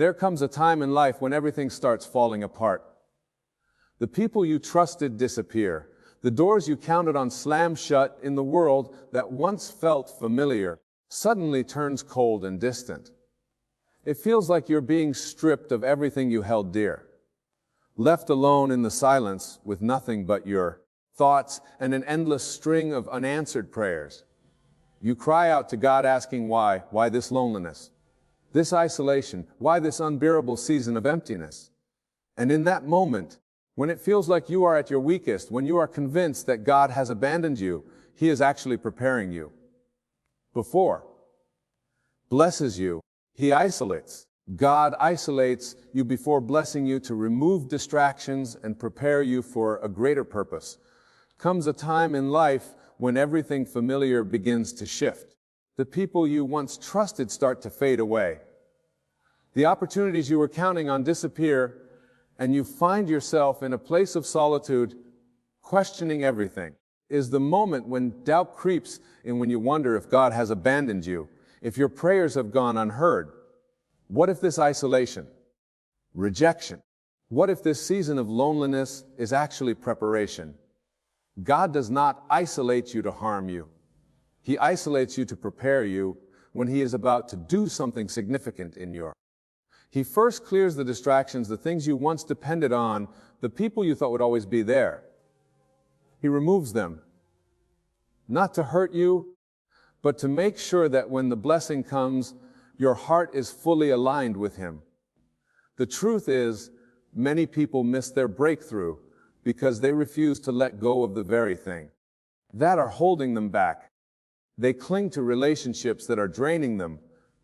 there comes a time in life when everything starts falling apart. The people you trusted disappear. The doors you counted on slam shut in the world that once felt familiar suddenly turns cold and distant. It feels like you're being stripped of everything you held dear. Left alone in the silence with nothing but your thoughts and an endless string of unanswered prayers. You cry out to God asking why this loneliness, this isolation, why this unbearable season of emptiness? And in that moment, when it feels like you are at your weakest, when you are convinced that God has abandoned you, He is actually preparing you. Before blesses you, He isolates. God isolates you before blessing you to remove distractions and prepare you for a greater purpose. Comes a time in life when everything familiar begins to shift. The people you once trusted start to fade away. The opportunities you were counting on disappear, and you find yourself in a place of solitude, questioning everything. Is the moment when doubt creeps in, when you wonder if God has abandoned you, if your prayers have gone unheard. What if this isolation, rejection, what if this season of loneliness is actually preparation? God does not isolate you to harm you. He isolates you to prepare you when He is about to do something significant in your. He first clears the distractions, the things you once depended on, the people you thought would always be there. He removes them, not to hurt you, but to make sure that when the blessing comes, your heart is fully aligned with Him. The truth is, many people miss their breakthrough because they refuse to let go of the very thing that are holding them back. They cling to relationships that are draining them.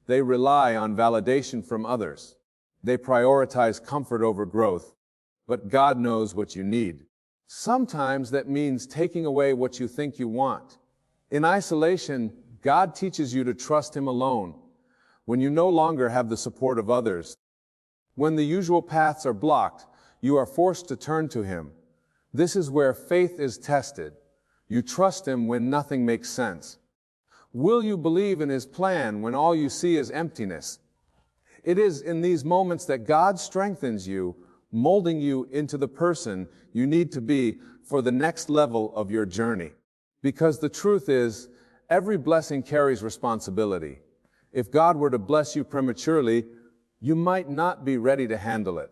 They rely on validation from others. They prioritize comfort over growth. But God knows what you need. Sometimes that means taking away what you think you want. In isolation, God teaches you to trust Him alone. When you no longer have the support of others, when the usual paths are blocked, you are forced to turn to Him. This is where faith is tested. You trust Him when nothing makes sense. Will you believe in His plan when all you see is emptiness? It is in these moments that God strengthens you, molding you into the person you need to be for the next level of your journey. Because the truth is, every blessing carries responsibility. If God were to bless you prematurely, you might not be ready to handle it.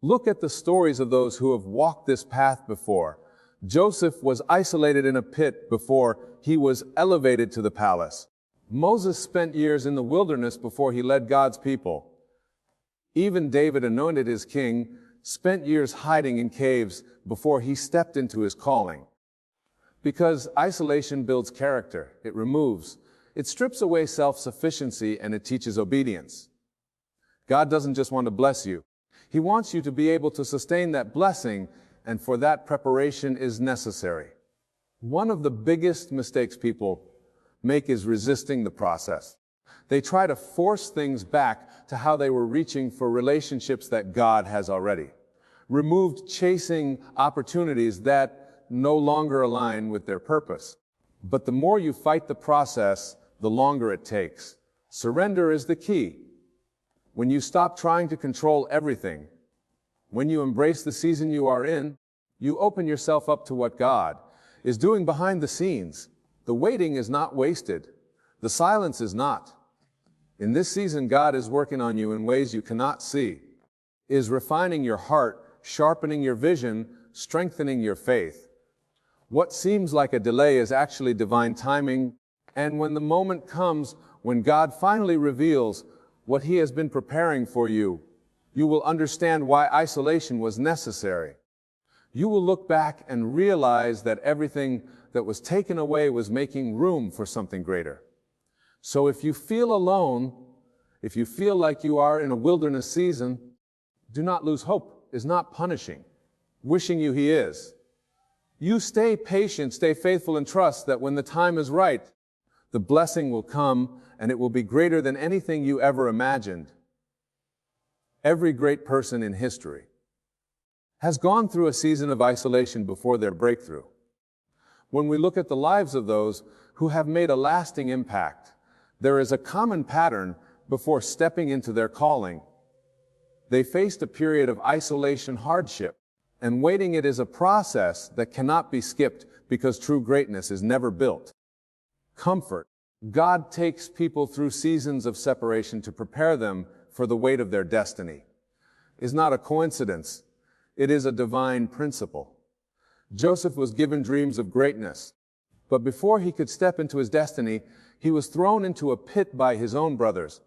Look at the stories of those who have walked this path before. Joseph was isolated in a pit before he was elevated to the palace. Moses spent years in the wilderness before he led God's people. Even David, anointed as king, spent years hiding in caves before he stepped into his calling. Because isolation builds character, it removes. It strips away self-sufficiency and it teaches obedience. God doesn't just want to bless you. He wants you to be able to sustain that blessing, and for that preparation is necessary. One of the biggest mistakes people make is resisting the process. They try to force things back to how they were reaching for relationships that God has already removed, chasing opportunities that no longer align with their purpose. But the more you fight the process, the longer it takes. Surrender is the key. When you stop trying to control everything, when you embrace the season you are in, you open yourself up to what God is doing behind the scenes. The waiting is not wasted. The silence is not. In this season, God is working on you in ways you cannot see, is refining your heart, sharpening your vision, strengthening your faith. What seems like a delay is actually divine timing, and when the moment comes, when God finally reveals what He has been preparing for you, you will understand why isolation was necessary. You will look back and realize that everything that was taken away was making room for something greater. So if you feel alone, if you feel like you are in a wilderness season, do not lose hope. Is not punishing, wishing you He is. You stay patient, stay faithful, and trust that when the time is right, the blessing will come and it will be greater than anything you ever imagined. Every great person in history has gone through a season of isolation before their breakthrough. When we look at the lives of those who have made a lasting impact, there is a common pattern before stepping into their calling. They faced a period of isolation hardship, and waiting it is a process that cannot be skipped because true greatness is never built. Comfort. God takes people through seasons of separation to prepare them for the weight of their destiny. Is not a coincidence. It is a divine principle. Joseph was given dreams of greatness, but before he could step into his destiny, he was thrown into a pit by his own brothers,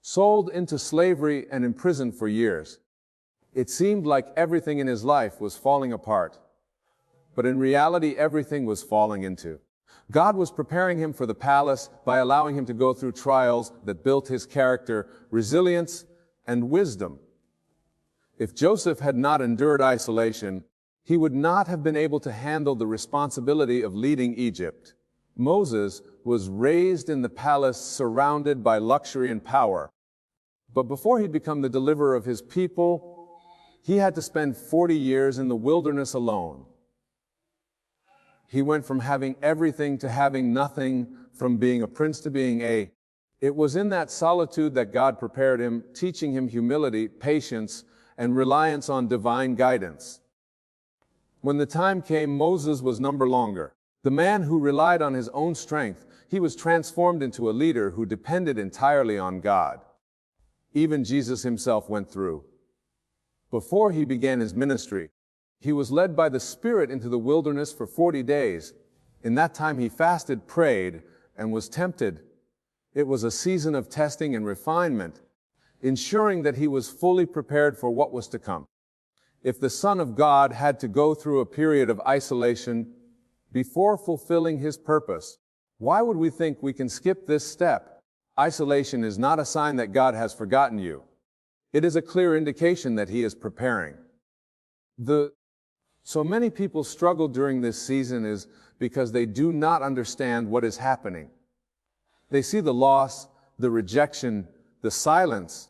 sold into slavery and imprisoned for years. It seemed like everything in his life was falling apart, but in reality, everything was falling into. God was preparing him for the palace by allowing him to go through trials that built his character, resilience, and wisdom. If Joseph had not endured isolation, he would not have been able to handle the responsibility of leading Egypt. Moses was raised in the palace surrounded by luxury and power. But before he'd become the deliverer of his people, he had to spend 40 years in the wilderness alone. He went from having everything to having nothing, from being a prince to being a. It was in that solitude that God prepared him, teaching him humility, patience, and reliance on divine guidance. When the time came, Moses was no longer the man who relied on his own strength. He was transformed into a leader who depended entirely on God. Even Jesus himself went through. Before he began his ministry, he was led by the Spirit into the wilderness for 40 days. In that time he fasted, prayed, and was tempted. It was a season of testing and refinement, ensuring that he was fully prepared for what was to come. If the Son of God had to go through a period of isolation before fulfilling his purpose, why would we think we can skip this step? Isolation is not a sign that God has forgotten you. It is a clear indication that he is preparing. So many people struggle during this season is because they do not understand what is happening. They see the loss, the rejection, the silence,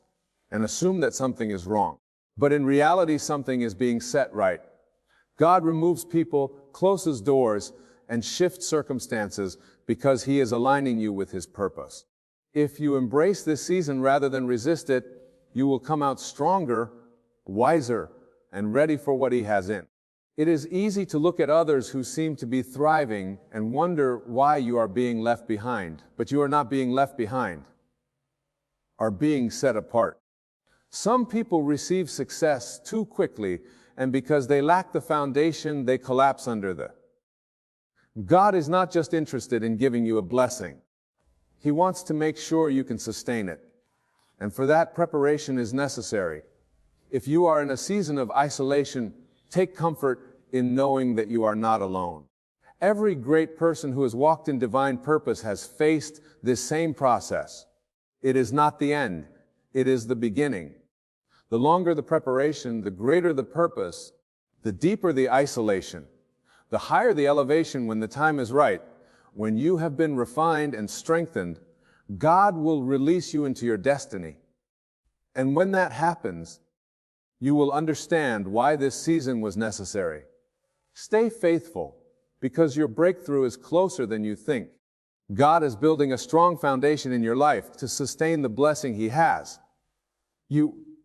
and assume that something is wrong. But in reality, something is being set right. God removes people, closes doors, and shifts circumstances because he is aligning you with his purpose. If you embrace this season rather than resist it, you will come out stronger, wiser, and ready for what he has in. It is easy to look at others who seem to be thriving and wonder why you are being left behind. But you are not being left behind, are being set apart. Some people receive success too quickly, and because they lack the foundation, they collapse under the. God is not just interested in giving you a blessing. He wants to make sure you can sustain it. And for that, preparation is necessary. If you are in a season of isolation, take comfort in knowing that you are not alone. Every great person who has walked in divine purpose has faced this same process. It is not the end. It is the beginning. The longer the preparation, the greater the purpose, the deeper the isolation, the higher the elevation when the time is right. When you have been refined and strengthened, God will release you into your destiny. And when that happens, you will understand why this season was necessary. Stay faithful, because your breakthrough is closer than you think. God is building a strong foundation in your life to sustain the blessing he has.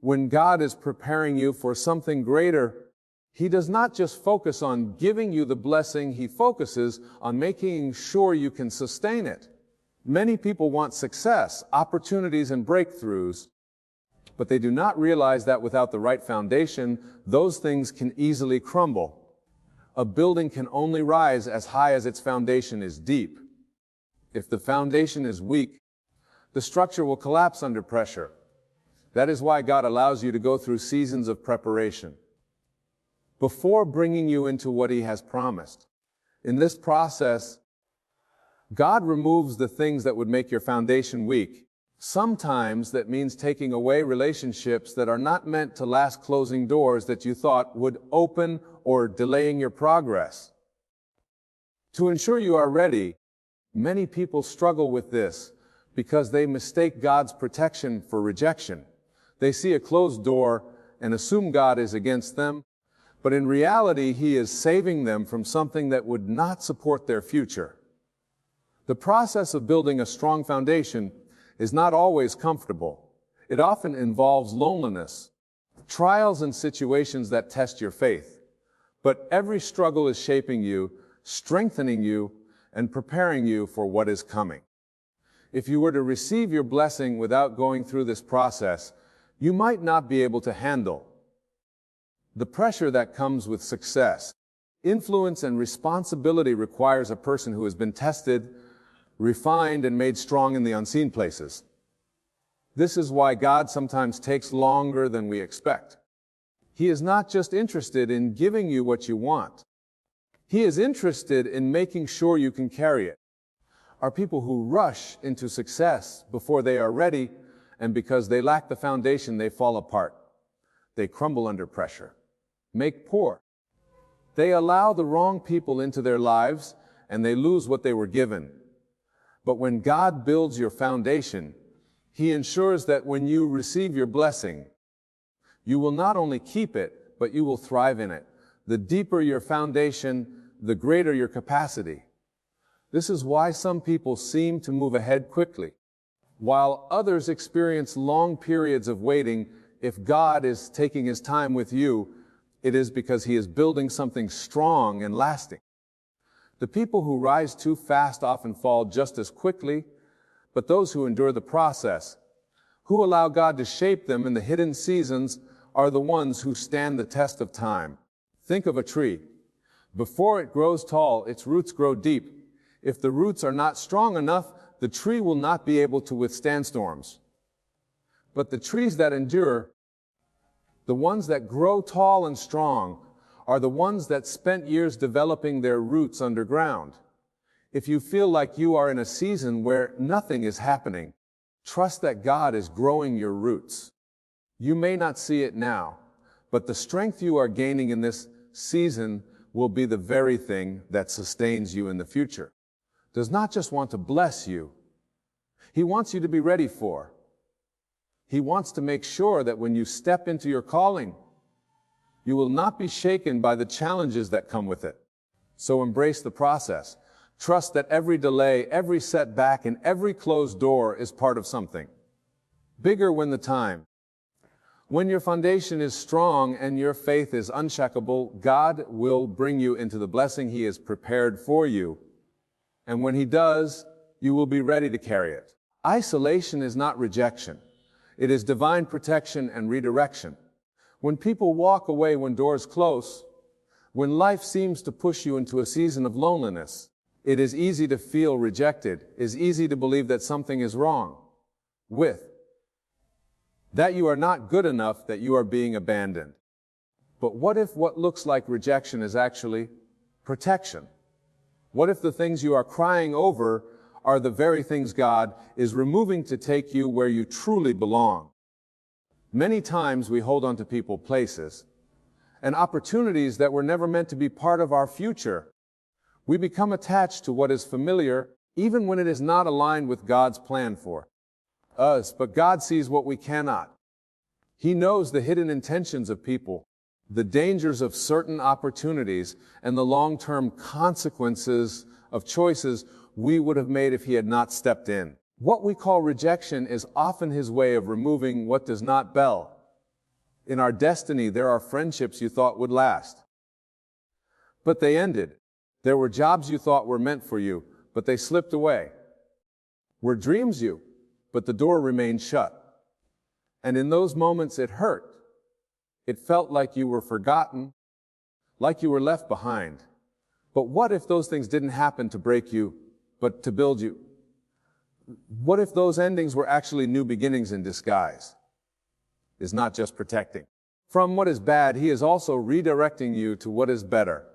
When God is preparing you for something greater, he does not just focus on giving you the blessing, he focuses on making sure you can sustain it. Many people want success, opportunities, and breakthroughs, but they do not realize that without the right foundation, those things can easily crumble. A building can only rise as high as its foundation is deep. If the foundation is weak, the structure will collapse under pressure. That is why God allows you to go through seasons of preparation before bringing you into what he has promised. In this process, God removes the things that would make your foundation weak. Sometimes that means taking away relationships that are not meant to last, closing doors that you thought would open, or delaying your progress. To ensure you are ready, many people struggle with this because they mistake God's protection for rejection. They see a closed door and assume God is against them, but in reality, he is saving them from something that would not support their future. The process of building a strong foundation is not always comfortable. It often involves loneliness, trials and situations that test your faith. But every struggle is shaping you, strengthening you, and preparing you for what is coming. If you were to receive your blessing without going through this process, you might not be able to handle the pressure that comes with success. Influence and responsibility requires a person who has been tested, refined, and made strong in the unseen places. This is why God sometimes takes longer than we expect. He is not just interested in giving you what you want. He is interested in making sure you can carry it. Are people who rush into success before they are ready, and because they lack the foundation, they fall apart. They crumble under pressure, make poor. They allow the wrong people into their lives, and they lose what they were given. But when God builds your foundation, He ensures that when you receive your blessing, you will not only keep it, but you will thrive in it. The deeper your foundation, the greater your capacity. This is why some people seem to move ahead quickly, while others experience long periods of waiting. If God is taking His time with you, it is because He is building something strong and lasting. The people who rise too fast often fall just as quickly, but those who endure the process, who allow God to shape them in the hidden seasons, are the ones who stand the test of time. Think of a tree. Before it grows tall, its roots grow deep. If the roots are not strong enough, the tree will not be able to withstand storms. But the trees that endure, the ones that grow tall and strong, are the ones that spent years developing their roots underground. If you feel like you are in a season where nothing is happening, trust that God is growing your roots. You may not see it now, but the strength you are gaining in this season will be the very thing that sustains you in the future. Does not just want to bless you. He wants you to be ready for. He wants to make sure that when you step into your calling, you will not be shaken by the challenges that come with it. So embrace the process. Trust that every delay, every setback, and every closed door is part of something bigger when the time. When your foundation is strong and your faith is unshakable, God will bring you into the blessing He has prepared for you. And when He does, you will be ready to carry it. Isolation is not rejection. It is divine protection and redirection. When people walk away when doors close, when life seems to push you into a season of loneliness, it is easy to feel rejected. It is easy to believe that something is wrong with, that you are not good enough, that you are being abandoned. But what if what looks like rejection is actually protection? What if the things you are crying over are the very things God is removing to take you where you truly belong? Many times we hold on to people, places, and opportunities that were never meant to be part of our future. We become attached to what is familiar, even when it is not aligned with God's plan for us. But God sees what we cannot. He knows the hidden intentions of people, the dangers of certain opportunities, and the long-term consequences of choices we would have made if He had not stepped in. What we call rejection is often His way of removing what does not bell. In our destiny, there are friendships you thought would last, but they ended. There were jobs you thought were meant for you, but they slipped away. Were dreams you, but the door remained shut. And in those moments it hurt. It felt like you were forgotten, like you were left behind. But what if those things didn't happen to break you, but to build you? What if those endings were actually new beginnings in disguise? Is not just protecting from what is bad, He is also redirecting you to what is better.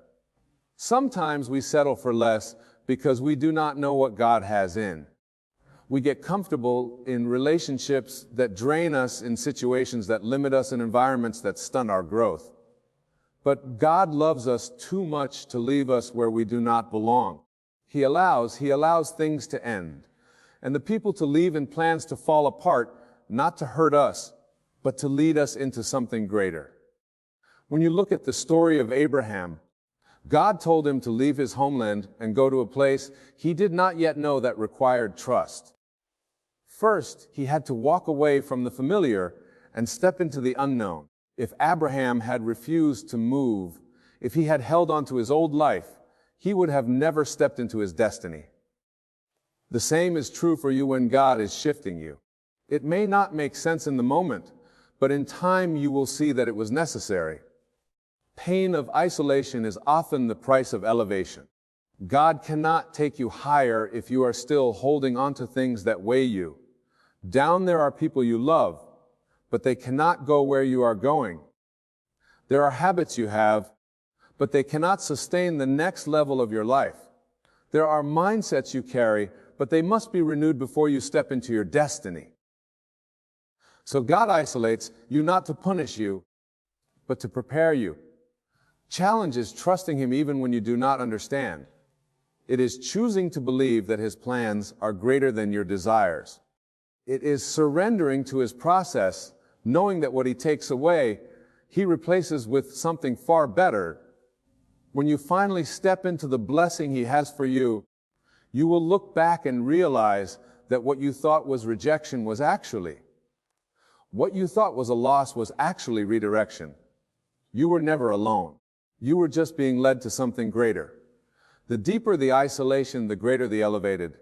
Sometimes we settle for less because we do not know what God has in. We get comfortable in relationships that drain us, in situations that limit us, in environments that stunt our growth. But God loves us too much to leave us where we do not belong. He allows things to end, and the people to leave and plans to fall apart, not to hurt us, but to lead us into something greater. When you look at the story of Abraham, God told him to leave his homeland and go to a place he did not yet know that required trust, First, he had to walk away from the familiar and step into the unknown. If Abraham had refused to move, if he had held on to his old life, he would have never stepped into his destiny. The same is true for you when God is shifting you. It may not make sense in the moment, but in time you will see that it was necessary. Pain of isolation is often the price of elevation. God cannot take you higher if you are still holding on to things that weigh you. Down there are people you love, but they cannot go where you are going. There are habits you have, but they cannot sustain the next level of your life. There are mindsets you carry, but they must be renewed before you step into your destiny. So God isolates you not to punish you, but to prepare you. Challenge is trusting Him even when you do not understand. It is choosing to believe that His plans are greater than your desires. It is surrendering to His process, knowing that what He takes away, He replaces with something far better. When you finally step into the blessing He has for you, you will look back and realize that what you thought was rejection was actually. What you thought was a loss was actually redirection. You were never alone. You were just being led to something greater. The deeper the isolation, the greater the elevated.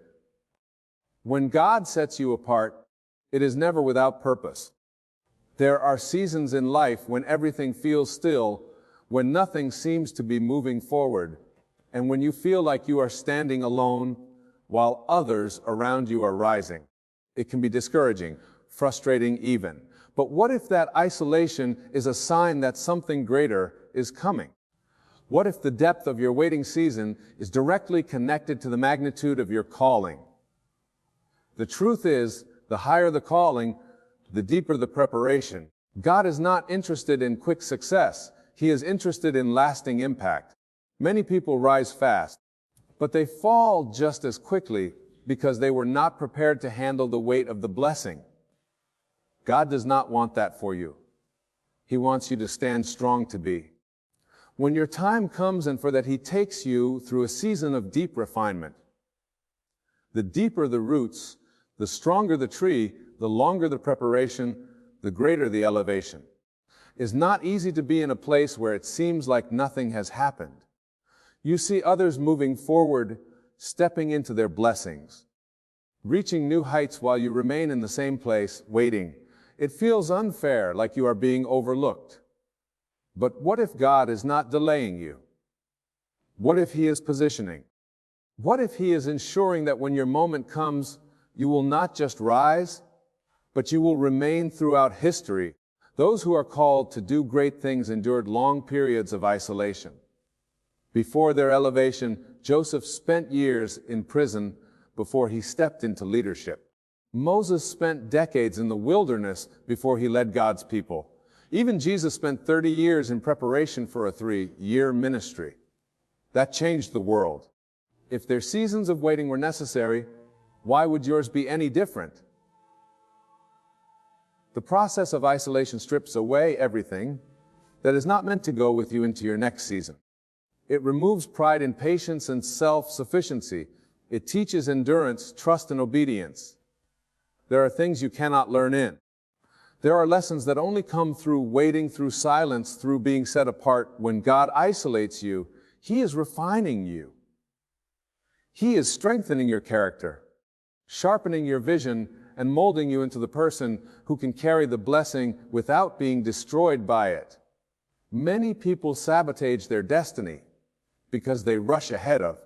When God sets you apart, it is never without purpose. There are seasons in life when everything feels still, when nothing seems to be moving forward, and when you feel like you are standing alone while others around you are rising. It can be discouraging, frustrating even. But what if that isolation is a sign that something greater is coming? What if the depth of your waiting season is directly connected to the magnitude of your calling? The truth is, the higher the calling, the deeper the preparation. God is not interested in quick success. He is interested in lasting impact. Many people rise fast, but they fall just as quickly because they were not prepared to handle the weight of the blessing. God does not want that for you. He wants you to stand strong to be. When your time comes and for that He takes you through a season of deep refinement. The deeper the roots, the stronger the tree, the longer the preparation, the greater the elevation. It is not easy to be in a place where it seems like nothing has happened. You see others moving forward, stepping into their blessings, reaching new heights while you remain in the same place, waiting. It feels unfair, like you are being overlooked. But what if God is not delaying you? What if He is positioning? What if He is ensuring that when your moment comes, you will not just rise, but you will remain throughout history? Those who are called to do great things endured long periods of isolation. Before their elevation, Joseph spent years in prison before he stepped into leadership. Moses spent decades in the wilderness before he led God's people. Even Jesus spent 30 years in preparation for a 3-year ministry. That changed the world. If their seasons of waiting were necessary, why would yours be any different? The process of isolation strips away everything that is not meant to go with you into your next season. It removes pride in patience and self-sufficiency. It teaches endurance, trust, and obedience. There are things you cannot learn in. There are lessons that only come through waiting, through silence, through being set apart. When God isolates you, He is refining you. He is strengthening your character, sharpening your vision, and molding you into the person who can carry the blessing without being destroyed by it. Many people sabotage their destiny because they rush ahead of.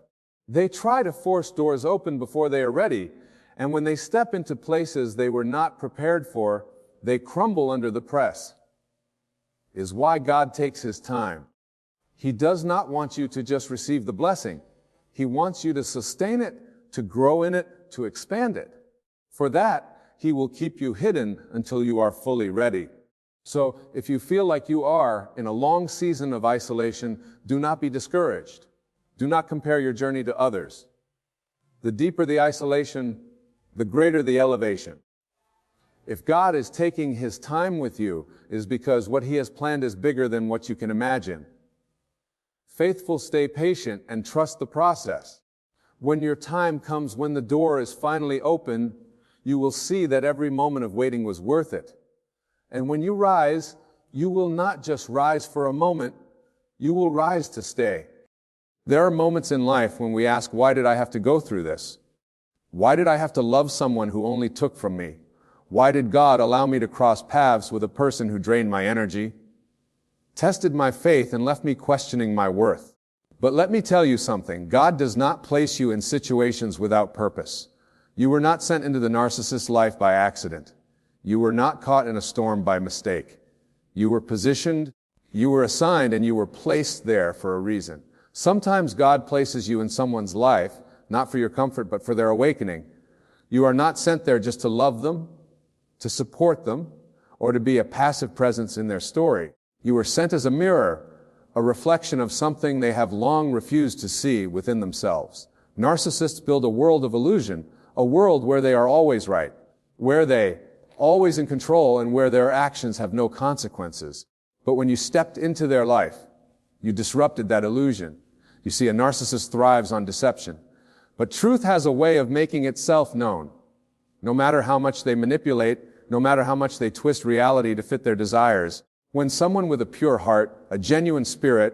They try to force doors open before they are ready, and when they step into places they were not prepared for, they crumble under the press. Is why God takes His time. He does not want you to just receive the blessing. He wants you to sustain it, to grow in it, to expand it. For that, He will keep you hidden until you are fully ready. So, if you feel like you are in a long season of isolation, do not be discouraged. Do not compare your journey to others. The deeper the isolation, the greater the elevation. If God is taking His time with you, it is because what He has planned is bigger than what you can imagine. Faithful, stay patient and trust the process. When your time comes, when the door is finally open, you will see that every moment of waiting was worth it. And when you rise, you will not just rise for a moment, you will rise to stay. There are moments in life when we ask, why did I have to go through this? Why did I have to love someone who only took from me? Why did God allow me to cross paths with a person who drained my energy, tested my faith, and left me questioning my worth? But let me tell you something, God does not place you in situations without purpose. You were not sent into the narcissist's life by accident. You were not caught in a storm by mistake. You were positioned, you were assigned, and you were placed there for a reason. Sometimes God places you in someone's life, not for your comfort, but for their awakening. You are not sent there just to love them, to support them, or to be a passive presence in their story. You were sent as a mirror, a reflection of something they have long refused to see within themselves. Narcissists build a world of illusion, a world where they are always right, where they always in control, and where their actions have no consequences. But when you stepped into their life, you disrupted that illusion. You see, a narcissist thrives on deception. But truth has a way of making itself known. No matter how much they manipulate, no matter how much they twist reality to fit their desires, when someone with a pure heart, a genuine spirit,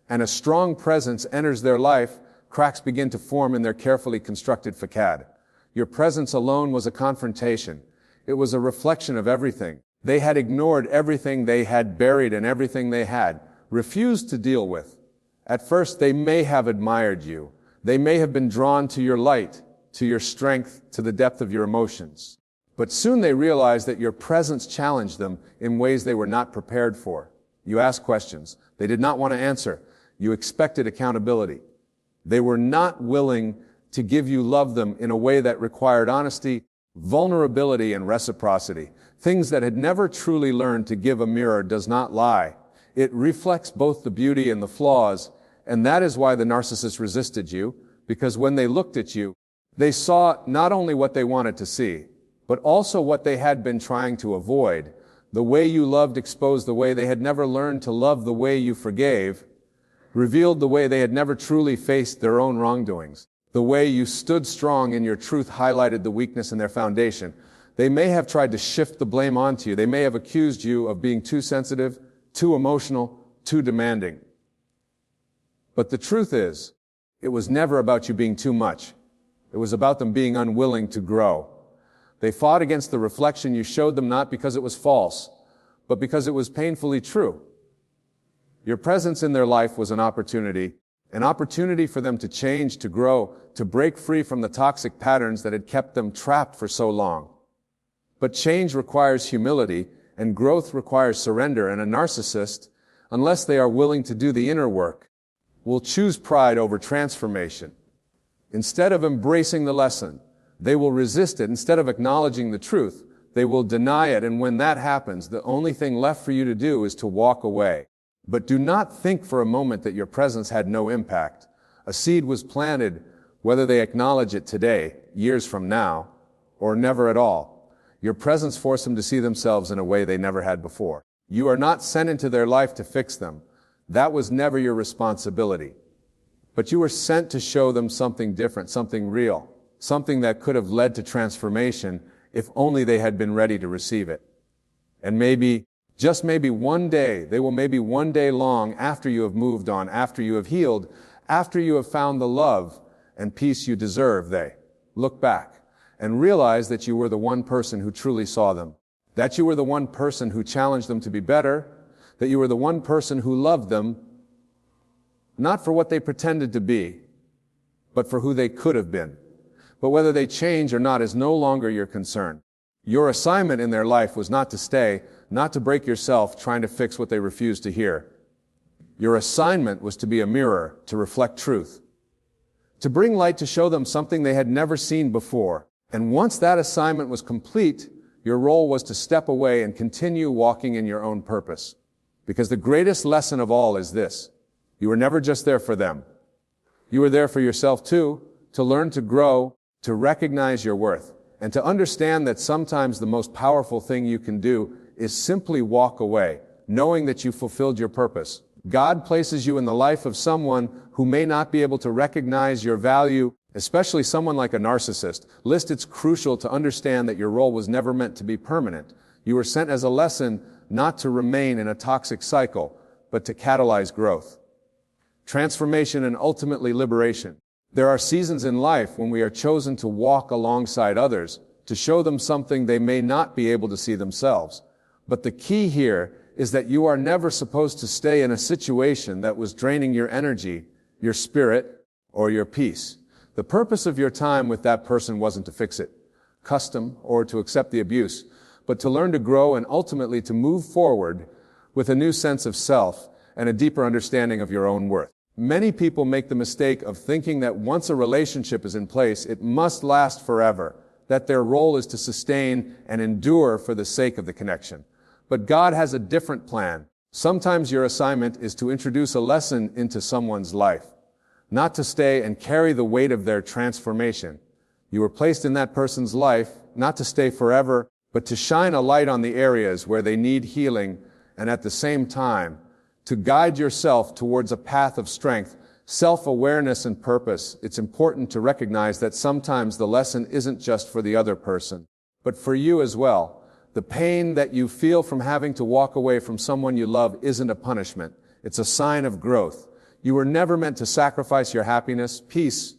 and a strong presence enters their life, cracks begin to form in their carefully constructed facade. Your presence alone was a confrontation. It was a reflection of everything. They had ignored everything they had buried and everything they had refused to deal with. At first, they may have admired you. They may have been drawn to your light, to your strength, to the depth of your emotions. But soon they realized that your presence challenged them in ways they were not prepared for. You asked questions. They did not want to answer. You expected accountability. They were not willing to give you love them in a way that required honesty, vulnerability, and reciprocity. Things that had never truly learned to give. A mirror does not lie. It reflects both the beauty and the flaws, and that is why the narcissist resisted you, because when they looked at you, they saw not only what they wanted to see, but also what they had been trying to avoid. The way you loved exposed the way they had never learned to love. The way you forgave revealed the way they had never truly faced their own wrongdoings. The way you stood strong in your truth highlighted the weakness in their foundation. They may have tried to shift the blame onto you. They may have accused you of being too sensitive, too emotional, too demanding. But the truth is, it was never about you being too much. It was about them being unwilling to grow. They fought against the reflection you showed them, not because it was false, but because it was painfully true. Your presence in their life was an opportunity for them to change, to grow, to break free from the toxic patterns that had kept them trapped for so long. But change requires humility, and growth requires surrender, and a narcissist, unless they are willing to do the inner work, will choose pride over transformation. Instead of embracing the lesson, they will resist it. Instead of acknowledging the truth, they will deny it. And when that happens, the only thing left for you to do is to walk away. But do not think for a moment that your presence had no impact. A seed was planted, whether they acknowledge it today, years from now, or never at all. Your presence forced them to see themselves in a way they never had before. You are not sent into their life to fix them. That was never your responsibility. But you were sent to show them something different, something real, something that could have led to transformation if only they had been ready to receive it. And maybe, just maybe one day, they will maybe one day long after you have moved on, after you have healed, after you have found the love and peace you deserve, they look back and realize that you were the one person who truly saw them, that you were the one person who challenged them to be better, that you were the one person who loved them, not for what they pretended to be, but for who they could have been. But whether they change or not is no longer your concern. Your assignment in their life was not to stay, not to break yourself trying to fix what they refused to hear. Your assignment was to be a mirror, to reflect truth, to bring light, to show them something they had never seen before. And once that assignment was complete, your role was to step away and continue walking in your own purpose. Because the greatest lesson of all is this: you were never just there for them. You were there for yourself too, to learn to grow, to recognize your worth, and to understand that sometimes the most powerful thing you can do is simply walk away, knowing that you fulfilled your purpose. God places you in the life of someone who may not be able to recognize your value especially someone like a narcissist. It's crucial to understand that your role was never meant to be permanent. You were sent as a lesson not to remain in a toxic cycle, but to catalyze growth, transformation, and ultimately liberation. There are seasons in life when we are chosen to walk alongside others, to show them something they may not be able to see themselves. But the key here is that you are never supposed to stay in a situation that was draining your energy, your spirit, or your peace. The purpose of your time with that person wasn't to fix it, custom, or to accept the abuse, but to learn to grow and ultimately to move forward with a new sense of self and a deeper understanding of your own worth. Many people make the mistake of thinking that once a relationship is in place, it must last forever, that their role is to sustain and endure for the sake of the connection. But God has a different plan. Sometimes your assignment is to introduce a lesson into someone's life, not to stay and carry the weight of their transformation. You were placed in that person's life, not to stay forever, but to shine a light on the areas where they need healing, and at the same time, to guide yourself towards a path of strength, self-awareness, and purpose. It's important to recognize that sometimes the lesson isn't just for the other person, but for you as well. The pain that you feel from having to walk away from someone you love isn't a punishment. It's a sign of growth. You were never meant to sacrifice your happiness, peace,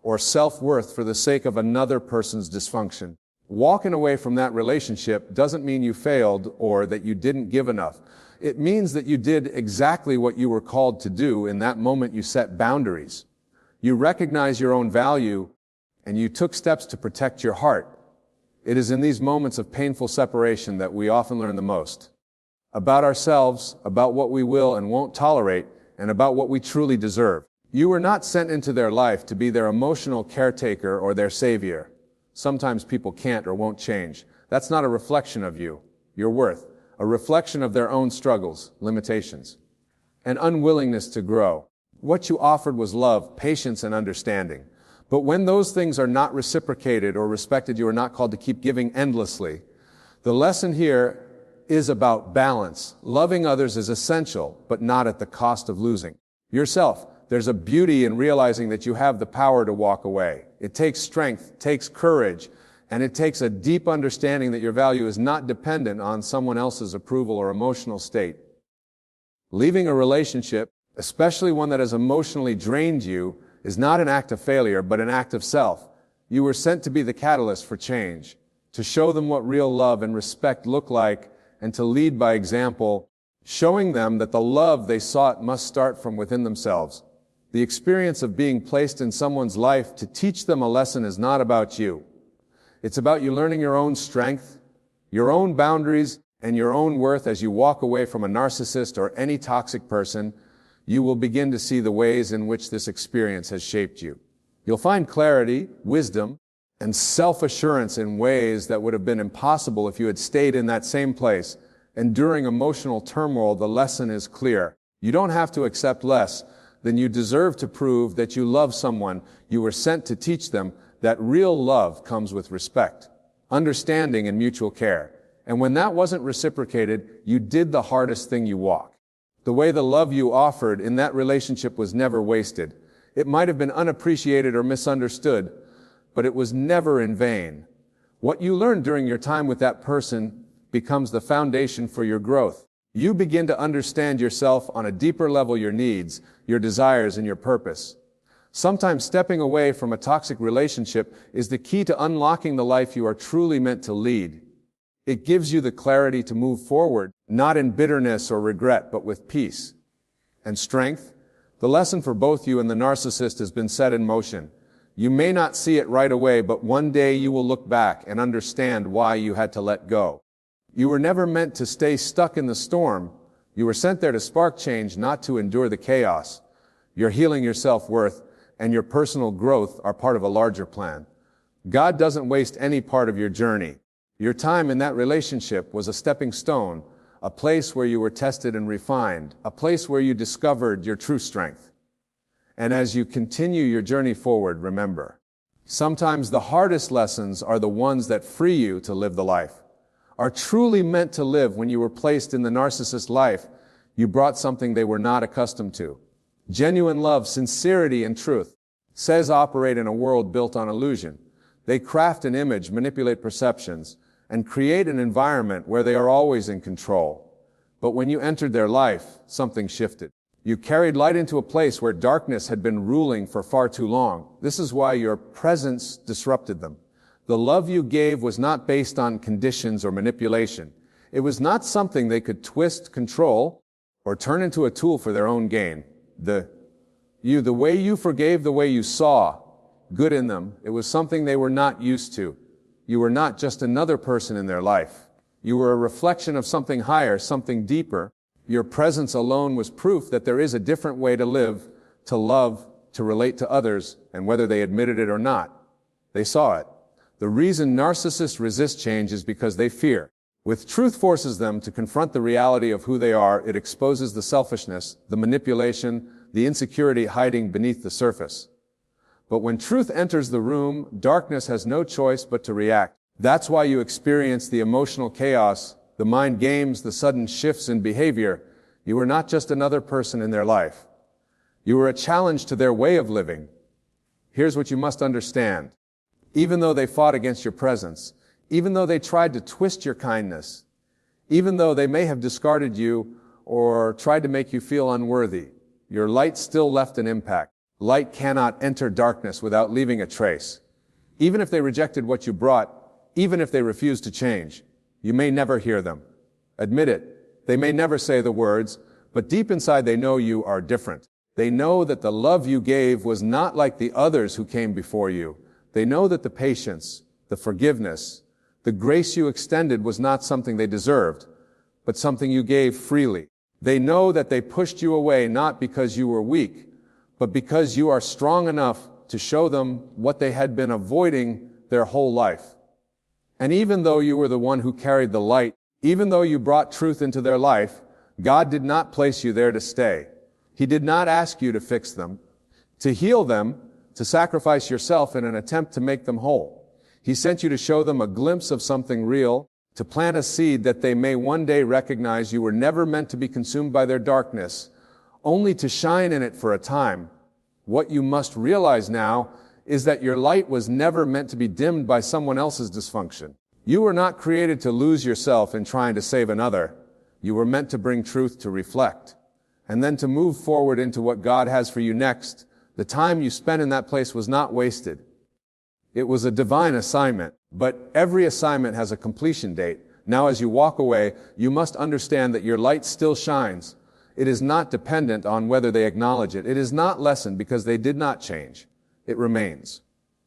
or self-worth for the sake of another person's dysfunction. Walking away from that relationship doesn't mean you failed or that you didn't give enough. It means that you did exactly what you were called to do in that moment. You set boundaries. You recognize your own value, and you took steps to protect your heart. It is in these moments of painful separation that we often learn the most about ourselves, about what we will and won't tolerate, and about what we truly deserve. You were not sent into their life to be their emotional caretaker or their savior. Sometimes people can't or won't change. That's not a reflection of you, your worth, a reflection of their own struggles, limitations, and unwillingness to grow. What you offered was love, patience, and understanding. But when those things are not reciprocated or respected, you are not called to keep giving endlessly. The lesson here is about balance. Loving others is essential, but not at the cost of losing yourself. There's a beauty in realizing that you have the power to walk away. It takes strength, takes courage, and it takes a deep understanding that your value is not dependent on someone else's approval or emotional state. Leaving a relationship, especially one that has emotionally drained you, is not an act of failure, but an act of self. You were sent to be the catalyst for change, to show them what real love and respect look like, and to lead by example, showing them that the love they sought must start from within themselves. The experience of being placed in someone's life to teach them a lesson is not about you. It's about you learning your own strength, your own boundaries, and your own worth. As you walk away from a narcissist or any toxic person, you will begin to see the ways in which this experience has shaped you. You'll find clarity, wisdom, and self-assurance in ways that would have been impossible if you had stayed in that same place. And during emotional turmoil, the lesson is clear. You don't have to accept less than you deserve to prove that you love someone. You were sent to teach them that real love comes with respect, understanding, and mutual care. And when that wasn't reciprocated, you did the hardest thing you walk. The way the love you offered in that relationship was never wasted. It might have been unappreciated or misunderstood, but it was never in vain. What you learned during your time with that person becomes the foundation for your growth. You begin to understand yourself on a deeper level, your needs, your desires, and your purpose. Sometimes stepping away from a toxic relationship is the key to unlocking the life you are truly meant to lead. It gives you the clarity to move forward, not in bitterness or regret, but with peace and strength. The lesson for both you and the narcissist has been set in motion. You may not see it right away, but one day you will look back and understand why you had to let go. You were never meant to stay stuck in the storm. You were sent there to spark change, not to endure the chaos. Your healing, your self-worth, and your personal growth are part of a larger plan. God doesn't waste any part of your journey. Your time in that relationship was a stepping stone, a place where you were tested and refined, a place where you discovered your true strength. And as you continue your journey forward, remember, sometimes the hardest lessons are the ones that free you to live the life. Are truly meant to live. When you were placed in the narcissist's life, you brought something they were not accustomed to. Genuine love, sincerity, and truth. says operate in a world built on illusion. They craft an image, manipulate perceptions, and create an environment where they are always in control. But when you entered their life, something shifted. You carried light into a place where darkness had been ruling for far too long. This is why your presence disrupted them. The love you gave was not based on conditions or manipulation. It was not something they could twist, control, or turn into a tool for their own gain. The way you forgave, the way you saw good in them, it was something they were not used to. You were not just another person in their life. You were a reflection of something higher, something deeper. Your presence alone was proof that there is a different way to live, to love, to relate to others, and whether they admitted it or not, they saw it. The reason narcissists resist change is because they fear. With truth forces them to confront the reality of who they are, it exposes the selfishness, the manipulation, the insecurity hiding beneath the surface. But when truth enters the room, darkness has no choice but to react. That's why you experience the emotional chaos, the mind games, the sudden shifts in behavior. You were not just another person in their life. You were a challenge to their way of living. Here's what you must understand. Even though they fought against your presence, even though they tried to twist your kindness, even though they may have discarded you or tried to make you feel unworthy, your light still left an impact. Light cannot enter darkness without leaving a trace. Even if they rejected what you brought, even if they refused to change, you may never hear them. Admit it. They may never say the words, but deep inside they know you are different. They know that the love you gave was not like the others who came before you. They know that the patience, the forgiveness, the grace you extended was not something they deserved, but something you gave freely. They know that they pushed you away not because you were weak, but because you are strong enough to show them what they had been avoiding their whole life. And even though you were the one who carried the light, even though you brought truth into their life, God did not place you there to stay. He did not ask you to fix them, to heal them, to sacrifice yourself in an attempt to make them whole. He sent you to show them a glimpse of something real, to plant a seed that they may one day recognize you were never meant to be consumed by their darkness, only to shine in it for a time. What you must realize now is that your light was never meant to be dimmed by someone else's dysfunction. You were not created to lose yourself in trying to save another. You were meant to bring truth to reflect, and then to move forward into what God has for you next. The time you spent in that place was not wasted. It was a divine assignment, but every assignment has a completion date. Now, as you walk away, you must understand that your light still shines. It is not dependent on whether they acknowledge it. It is not lessened because they did not change. It remains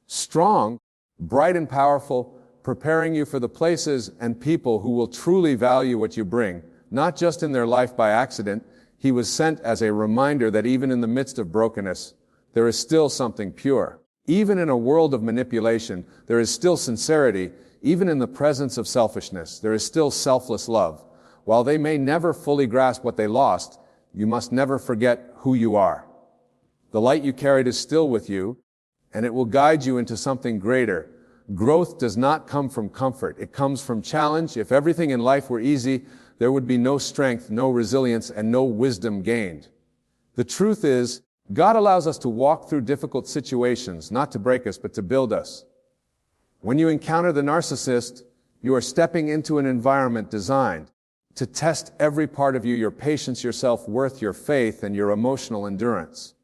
strong, bright and powerful, preparing you for the places and people who will truly value what you bring, not just in their life by accident. He was sent as a reminder that even in the midst of brokenness, there is still something pure. Even in a world of manipulation, there is still sincerity. Even in the presence of selfishness, there is still selfless love. While they may never fully grasp what they lost, you must never forget who you are. The light you carried is still with you, and it will guide you into something greater. Growth does not come from comfort. It comes from challenge. If everything in life were easy, there would be no strength, no resilience, and no wisdom gained. The truth is, God allows us to walk through difficult situations, not to break us, but to build us. When you encounter the narcissist, you are stepping into an environment designed to test every part of you, your patience, your self-worth, your faith, and your emotional endurance.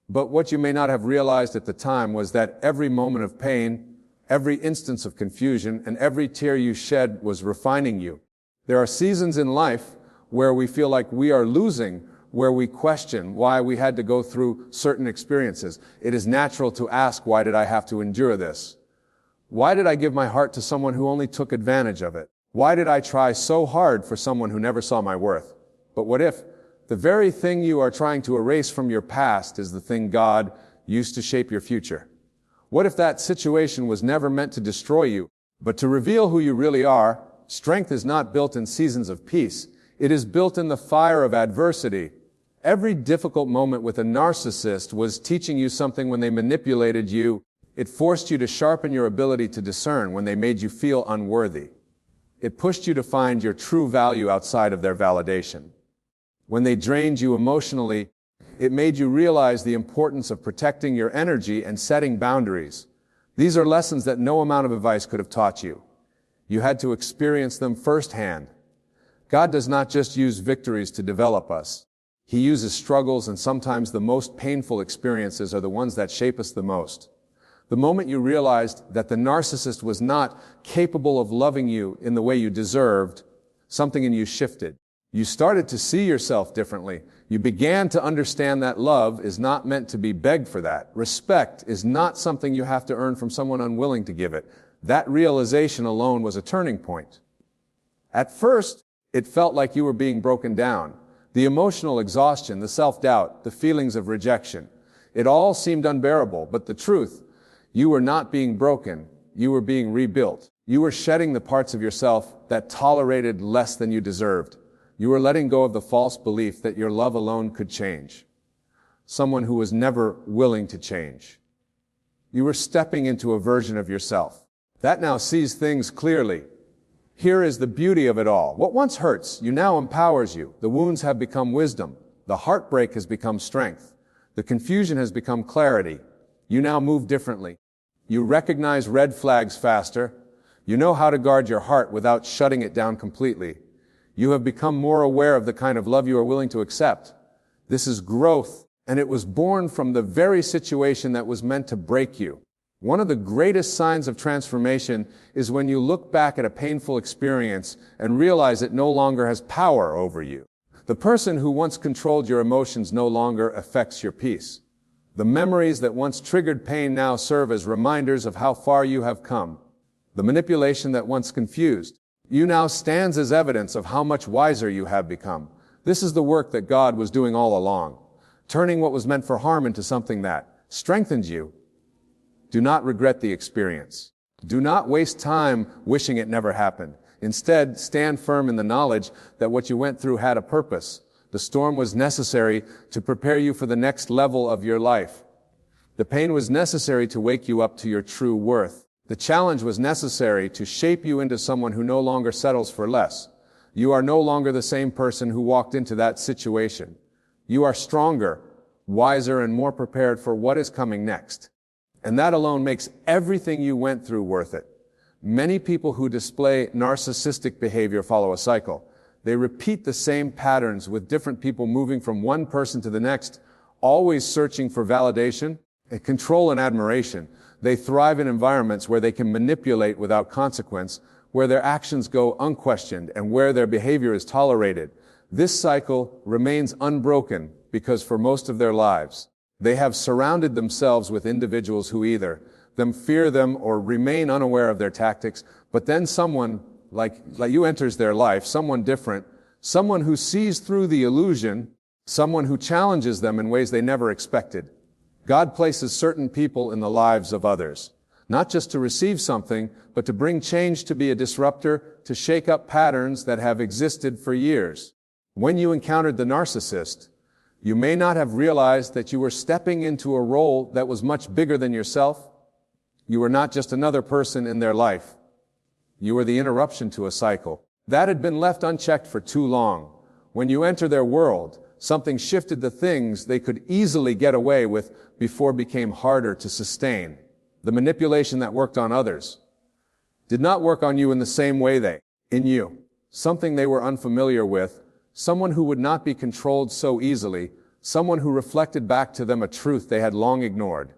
But what you may not have realized at the time was that every moment of pain, every instance of confusion, and every tear you shed was refining you. There are seasons in life where we feel like we are losing, where we question why we had to go through certain experiences. It is natural to ask, why did I have to endure this? Why did I give my heart to someone who only took advantage of it? Why did I try so hard for someone who never saw my worth? But what if the very thing you are trying to erase from your past is the thing God used to shape your future? What if that situation was never meant to destroy you, but to reveal who you really are? Strength is not built in seasons of peace. It is built in the fire of adversity. Every difficult moment with a narcissist was teaching you something when they manipulated you. It forced you to sharpen your ability to discern when they made you feel unworthy. It pushed you to find your true value outside of their validation. When they drained you emotionally, it made you realize the importance of protecting your energy and setting boundaries. These are lessons that no amount of advice could have taught you. You had to experience them firsthand. God does not just use victories to develop us. He uses struggles, and sometimes the most painful experiences are the ones that shape us the most. The moment you realized that the narcissist was not capable of loving you in the way you deserved, something in you shifted. You started to see yourself differently. You began to understand that love is not meant to be begged for that. Respect is not something you have to earn from someone unwilling to give it. That realization alone was a turning point. At first, it felt like you were being broken down. The emotional exhaustion, the self-doubt, the feelings of rejection. It all seemed unbearable, but the truth, you were not being broken. You were being rebuilt. You were shedding the parts of yourself that tolerated less than you deserved. You were letting go of the false belief that your love alone could change. Someone who was never willing to change. You were stepping into a version of yourself that now sees things clearly. Here is the beauty of it all. What once hurts you now empowers you. The wounds have become wisdom. The heartbreak has become strength. The confusion has become clarity. You now move differently. You recognize red flags faster. You know how to guard your heart without shutting it down completely. You have become more aware of the kind of love you are willing to accept. This is growth, and it was born from the very situation that was meant to break you. One of the greatest signs of transformation is when you look back at a painful experience and realize it no longer has power over you. The person who once controlled your emotions no longer affects your peace. The memories that once triggered pain now serve as reminders of how far you have come. The manipulation that once confused you now stands as evidence of how much wiser you have become. This is the work that God was doing all along, turning what was meant for harm into something that strengthens you. Do not regret the experience. Do not waste time wishing it never happened. Instead, stand firm in the knowledge that what you went through had a purpose. The storm was necessary to prepare you for the next level of your life. The pain was necessary to wake you up to your true worth. The challenge was necessary to shape you into someone who no longer settles for less. You are no longer the same person who walked into that situation. You are stronger, wiser, and more prepared for what is coming next. And that alone makes everything you went through worth it. Many people who display narcissistic behavior follow a cycle. They repeat the same patterns with different people moving from one person to the next, always searching for validation, control, and admiration. They thrive in environments where they can manipulate without consequence, where their actions go unquestioned, and where their behavior is tolerated. This cycle remains unbroken because for most of their lives, they have surrounded themselves with individuals who either fear them or remain unaware of their tactics, but then someone like you enters their life, someone different, someone who sees through the illusion, someone who challenges them in ways they never expected. God places certain people in the lives of others, not just to receive something, but to bring change, to be a disruptor, to shake up patterns that have existed for years. When you encountered the narcissist, you may not have realized that you were stepping into a role that was much bigger than yourself. You were not just another person in their life. You were the interruption to a cycle that had been left unchecked for too long. When you enter their world, something shifted. The things they could easily get away with before became harder to sustain. The manipulation that worked on others did not work on you in the same way in you. Something they were unfamiliar with, someone who would not be controlled so easily, someone who reflected back to them a truth they had long ignored.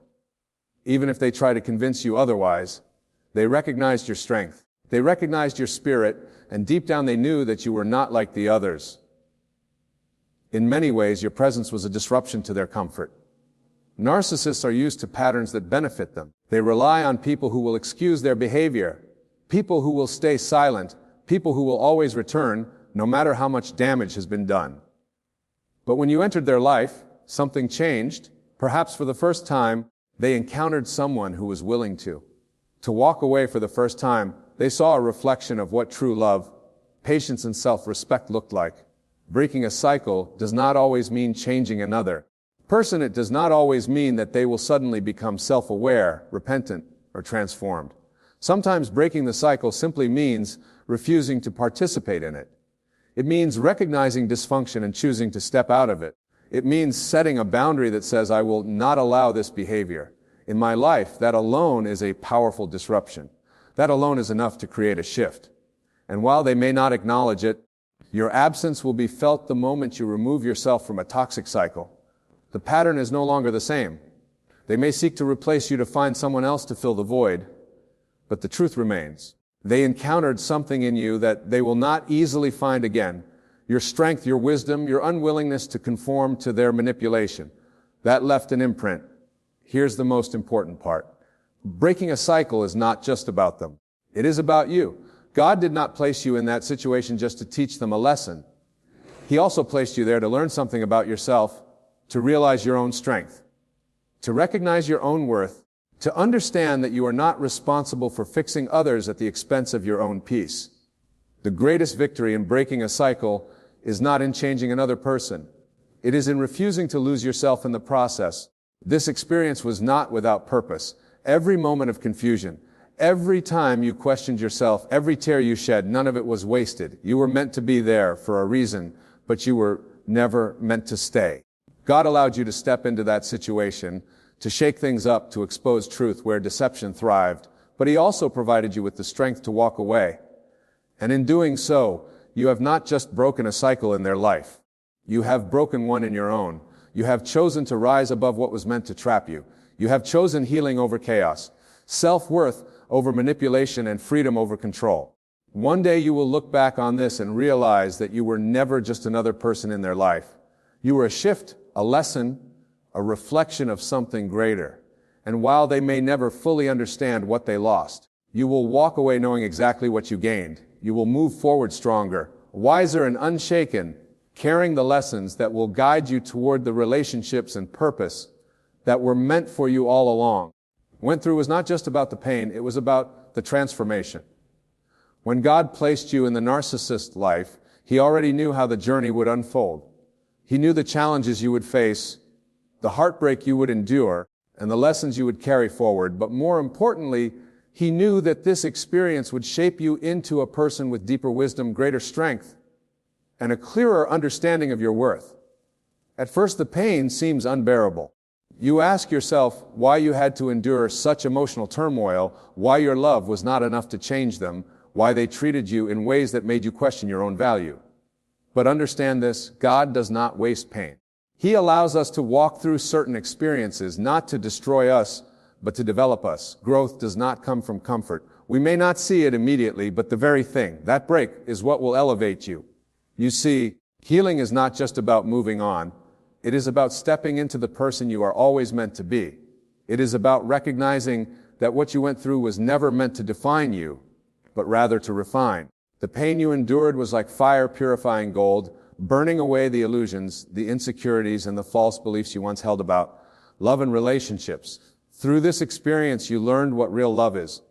Even if they tried to convince you otherwise, they recognized your strength. They recognized your spirit, and deep down they knew that you were not like the others. In many ways, your presence was a disruption to their comfort. Narcissists are used to patterns that benefit them. They rely on people who will excuse their behavior, people who will stay silent, people who will always return, no matter how much damage has been done. But when you entered their life, something changed. Perhaps for the first time, they encountered someone who was willing to walk away. For the first time, they saw a reflection of what true love, patience, and self-respect looked like. Breaking a cycle does not always mean changing another person. It does not always mean that they will suddenly become self-aware, repentant, or transformed. Sometimes breaking the cycle simply means refusing to participate in it. It means recognizing dysfunction and choosing to step out of it. It means setting a boundary that says, I will not allow this behavior in my life. That alone is a powerful disruption. That alone is enough to create a shift. And while they may not acknowledge it, your absence will be felt the moment you remove yourself from a toxic cycle. The pattern is no longer the same. They may seek to replace you to find someone else to fill the void, but the truth remains. They encountered something in you that they will not easily find again. Your strength, your wisdom, your unwillingness to conform to their manipulation. That left an imprint. Here's the most important part. Breaking a cycle is not just about them. It is about you. God did not place you in that situation just to teach them a lesson. He also placed you there to learn something about yourself, to realize your own strength, to recognize your own worth, to understand that you are not responsible for fixing others at the expense of your own peace. The greatest victory in breaking a cycle is not in changing another person. It is in refusing to lose yourself in the process. This experience was not without purpose. Every moment of confusion, every time you questioned yourself, every tear you shed, none of it was wasted. You were meant to be there for a reason, but you were never meant to stay. God allowed you to step into that situation, to shake things up, to expose truth where deception thrived, but He also provided you with the strength to walk away. And in doing so, you have not just broken a cycle in their life. You have broken one in your own. You have chosen to rise above what was meant to trap you. You have chosen healing over chaos, self-worth over manipulation, and freedom over control. One day you will look back on this and realize that you were never just another person in their life. You were a shift, a lesson, a reflection of something greater. And while they may never fully understand what they lost, you will walk away knowing exactly what you gained. You will move forward stronger, wiser and unshaken, carrying the lessons that will guide you toward the relationships and purpose that were meant for you all along. Went through was not just about the pain, it was about the transformation. When God placed you in the narcissist life, He already knew how the journey would unfold. He knew the challenges you would face, the heartbreak you would endure, and the lessons you would carry forward. But more importantly, He knew that this experience would shape you into a person with deeper wisdom, greater strength, and a clearer understanding of your worth. At first, the pain seems unbearable. You ask yourself why you had to endure such emotional turmoil, why your love was not enough to change them, why they treated you in ways that made you question your own value. But understand this, God does not waste pain. He allows us to walk through certain experiences, not to destroy us, but to develop us. Growth does not come from comfort. We may not see it immediately, but the very thing, that break, is what will elevate you. You see, healing is not just about moving on. It is about stepping into the person you are always meant to be. It is about recognizing that what you went through was never meant to define you, but rather to refine. The pain you endured was like fire purifying gold, burning away the illusions, the insecurities, and the false beliefs you once held about love and relationships. Through this experience, you learned what real love is.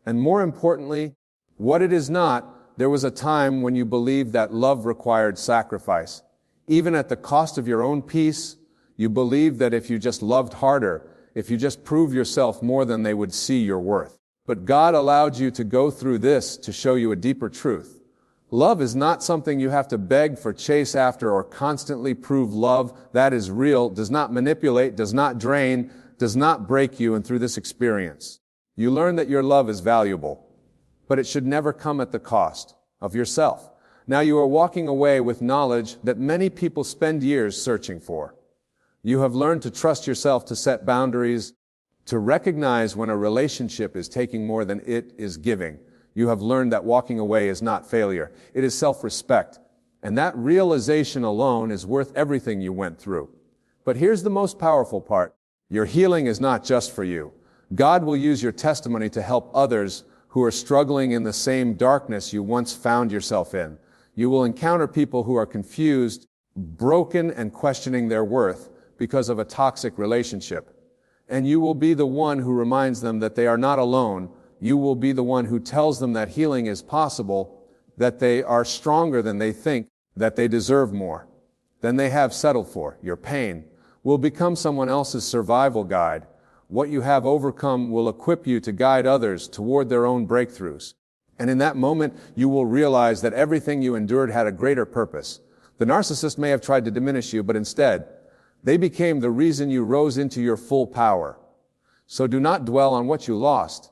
And more importantly, what it is not. There was a time when you believed that love required sacrifice. Even at the cost of your own peace, you believed that if you just loved harder, if you just proved yourself more, than they would see your worth. But God allowed you to go through this to show you a deeper truth. Love is not something you have to beg for, chase after, or constantly prove. Love that is real, does not manipulate, does not drain, does not break you. And through this experience, you learn that your love is valuable, but it should never come at the cost of yourself. Now you are walking away with knowledge that many people spend years searching for. You have learned to trust yourself, to set boundaries, to recognize when a relationship is taking more than it is giving. You have learned that walking away is not failure. It is self-respect. And that realization alone is worth everything you went through. But here's the most powerful part. Your healing is not just for you. God will use your testimony to help others who are struggling in the same darkness you once found yourself in. You will encounter people who are confused, broken, and questioning their worth because of a toxic relationship. And you will be the one who reminds them that they are not alone. You will be the one who tells them that healing is possible, that they are stronger than they think, that they deserve more than they have settled for. Your pain will become someone else's survival guide. What you have overcome will equip you to guide others toward their own breakthroughs. And in that moment, you will realize that everything you endured had a greater purpose. The narcissist may have tried to diminish you, but instead, they became the reason you rose into your full power. So do not dwell on what you lost.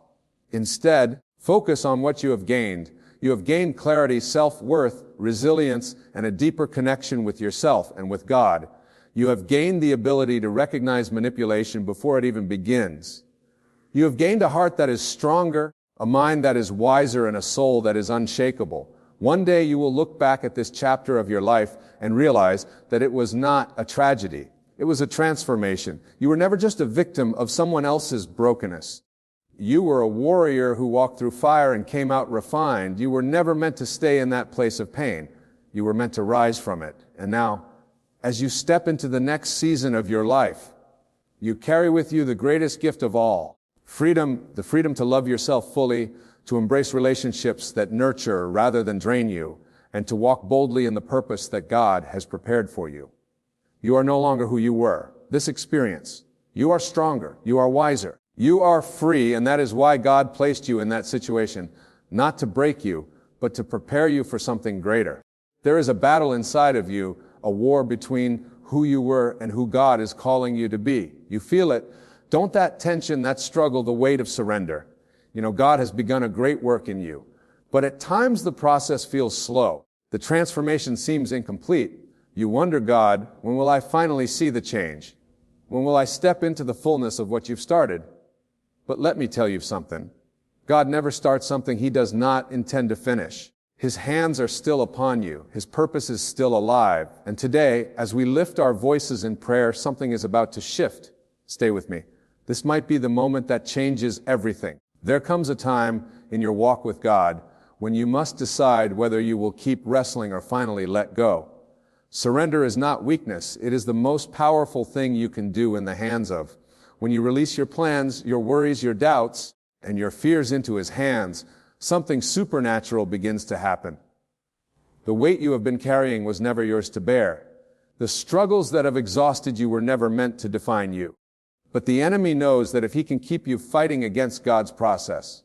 Instead, focus on what you have gained. You have gained clarity, self-worth, resilience, and a deeper connection with yourself and with God. You have gained the ability to recognize manipulation before it even begins. You have gained a heart that is stronger, a mind that is wiser, and a soul that is unshakable. One day you will look back at this chapter of your life and realize that it was not a tragedy. It was a transformation. You were never just a victim of someone else's brokenness. You were a warrior who walked through fire and came out refined. You were never meant to stay in that place of pain. You were meant to rise from it. And now, as you step into the next season of your life, you carry with you the greatest gift of all. Freedom, the freedom to love yourself fully, to embrace relationships that nurture rather than drain you, and to walk boldly in the purpose that God has prepared for you. You are no longer who you were. This experience, you are stronger, you are wiser, you are free, and that is why God placed you in that situation, not to break you, but to prepare you for something greater. There is a battle inside of you, a war between who you were and who God is calling you to be. You feel it. Don't that tension, that struggle, the weight of surrender. You know, God has begun a great work in you. But at times the process feels slow. The transformation seems incomplete. You wonder, God, when will I finally see the change? When will I step into the fullness of what you've started? But let me tell you something. God never starts something He does not intend to finish. His hands are still upon you. His purpose is still alive. And today, as we lift our voices in prayer, something is about to shift. Stay with me. This might be the moment that changes everything. There comes a time in your walk with God when you must decide whether you will keep wrestling or finally let go. Surrender is not weakness. It is the most powerful thing you can do in the hands of. When you release your plans, your worries, your doubts, and your fears into His hands, something supernatural begins to happen. The weight you have been carrying was never yours to bear. The struggles that have exhausted you were never meant to define you. But the enemy knows that if he can keep you fighting against God's process,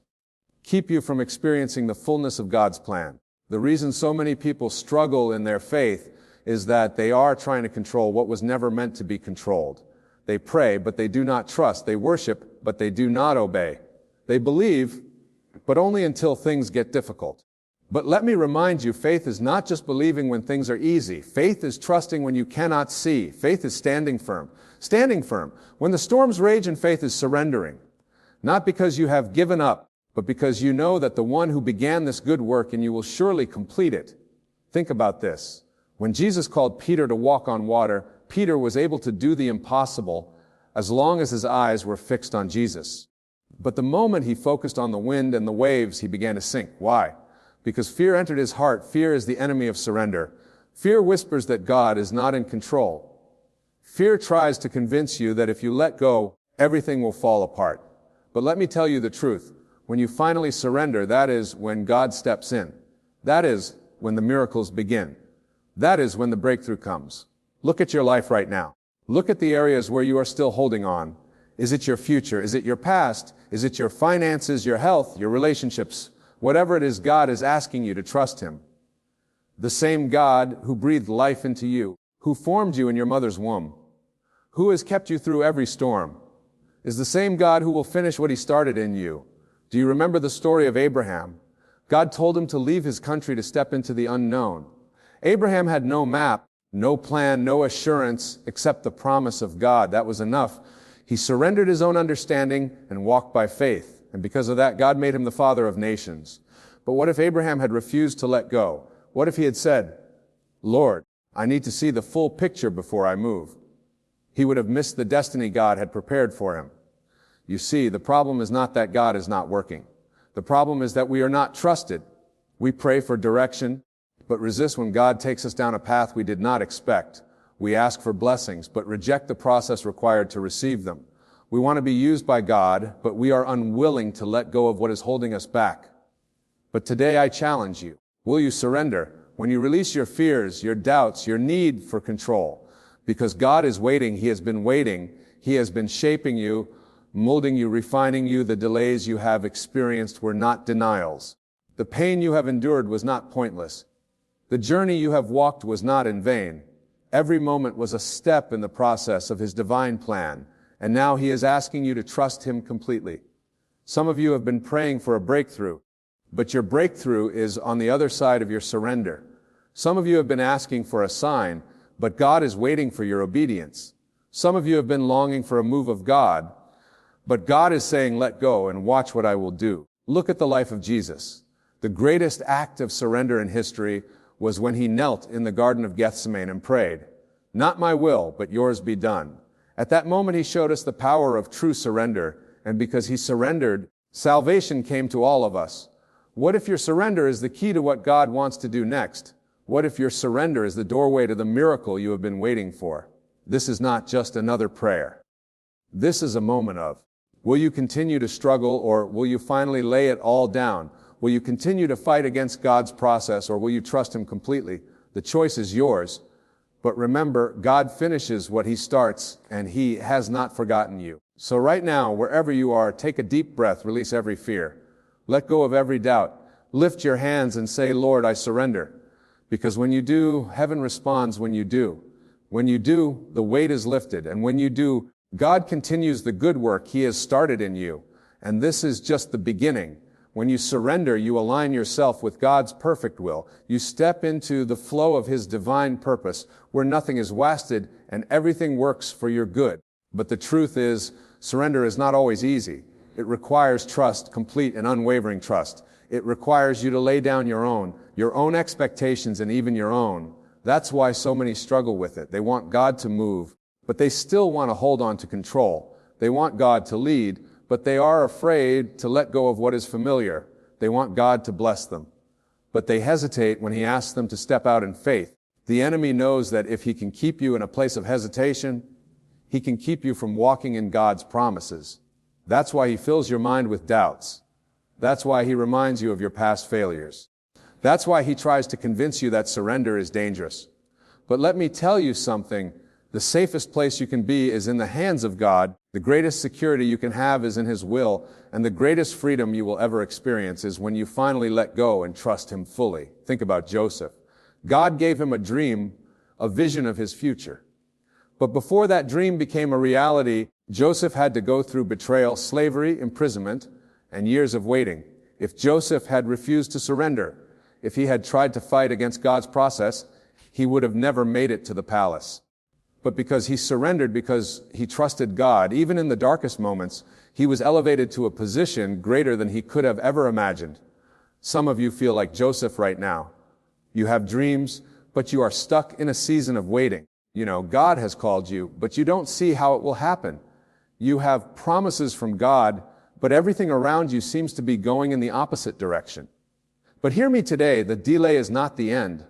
keep you from experiencing the fullness of God's plan. The reason so many people struggle in their faith is that they are trying to control what was never meant to be controlled. They pray, but they do not trust. They worship, but they do not obey. They believe, but only until things get difficult. But let me remind you, faith is not just believing when things are easy. Faith is trusting when you cannot see. Faith is standing firm. Standing firm. When the storms rage, and faith is surrendering. Not because you have given up, but because you know that the one who began this good work and you will surely complete it. Think about this. When Jesus called Peter to walk on water, Peter was able to do the impossible as long as his eyes were fixed on Jesus. But the moment he focused on the wind and the waves, he began to sink. Why? Because fear entered his heart. Fear is the enemy of surrender. Fear whispers that God is not in control. Fear tries to convince you that if you let go, everything will fall apart. But let me tell you the truth. When you finally surrender, that is when God steps in. That is when the miracles begin. That is when the breakthrough comes. Look at your life right now. Look at the areas where you are still holding on. Is it your future? Is it your past? Is it your finances, your health, your relationships? Whatever it is, God is asking you to trust Him. The same God who breathed life into you, who formed you in your mother's womb, who has kept you through every storm, is the same God who will finish what He started in you. Do you remember the story of Abraham? God told him to leave his country to step into the unknown. Abraham had no map, no plan, no assurance except the promise of God. That was enough. He surrendered his own understanding and walked by faith. And because of that, God made him the father of nations. But what if Abraham had refused to let go? What if he had said, Lord, I need to see the full picture before I move? He would have missed the destiny God had prepared for him. You see, the problem is not that God is not working. The problem is that we are not trusted. We pray for direction, but resist when God takes us down a path we did not expect. We ask for blessings, but reject the process required to receive them. We want to be used by God, but we are unwilling to let go of what is holding us back. But today I challenge you. Will you surrender? When you release your fears, your doubts, your need for control, because God is waiting. He has been waiting. He has been shaping you, molding you, refining you. The delays you have experienced were not denials. The pain you have endured was not pointless. The journey you have walked was not in vain. Every moment was a step in the process of His divine plan, and now He is asking you to trust Him completely. Some of you have been praying for a breakthrough, but your breakthrough is on the other side of your surrender. Some of you have been asking for a sign, but God is waiting for your obedience. Some of you have been longing for a move of God, but God is saying, let go and watch what I will do. Look at the life of Jesus. The greatest act of surrender in history was when He knelt in the Garden of Gethsemane and prayed, "Not my will, but yours be done." At that moment, He showed us the power of true surrender, and because He surrendered, salvation came to all of us. What if your surrender is the key to what God wants to do next? What if your surrender is the doorway to the miracle you have been waiting for? This is not just another prayer. This is a moment of, will you continue to struggle, or will you finally lay it all down? Will you continue to fight against God's process, or will you trust Him completely? The choice is yours. But remember, God finishes what He starts, and He has not forgotten you. So right now, wherever you are, take a deep breath, release every fear. Let go of every doubt. Lift your hands and say, Lord, I surrender. Because when you do, heaven responds when you do. When you do, the weight is lifted. And when you do, God continues the good work He has started in you. And this is just the beginning. When you surrender, you align yourself with God's perfect will. You step into the flow of His divine purpose, where nothing is wasted and everything works for your good. But the truth is, surrender is not always easy. It requires trust, complete and unwavering trust. It requires you to lay down your own expectations and even your own. That's why so many struggle with it. They want God to move, but they still want to hold on to control. They want God to lead, but they are afraid to let go of what is familiar. They want God to bless them, but they hesitate when He asks them to step out in faith. The enemy knows that if he can keep you in a place of hesitation, he can keep you from walking in God's promises. That's why he fills your mind with doubts. That's why he reminds you of your past failures. That's why he tries to convince you that surrender is dangerous. But let me tell you something. The safest place you can be is in the hands of God. The greatest security you can have is in His will. And the greatest freedom you will ever experience is when you finally let go and trust Him fully. Think about Joseph. God gave him a dream, a vision of his future. But before that dream became a reality, Joseph had to go through betrayal, slavery, imprisonment, and years of waiting. If Joseph had refused to surrender, if he had tried to fight against God's process, he would have never made it to the palace. But because he surrendered, because he trusted God, even in the darkest moments, he was elevated to a position greater than he could have ever imagined. Some of you feel like Joseph right now. You have dreams, but you are stuck in a season of waiting. You know, God has called you, but you don't see how it will happen. You have promises from God, but everything around you seems to be going in the opposite direction. But hear me today, the delay is not the end.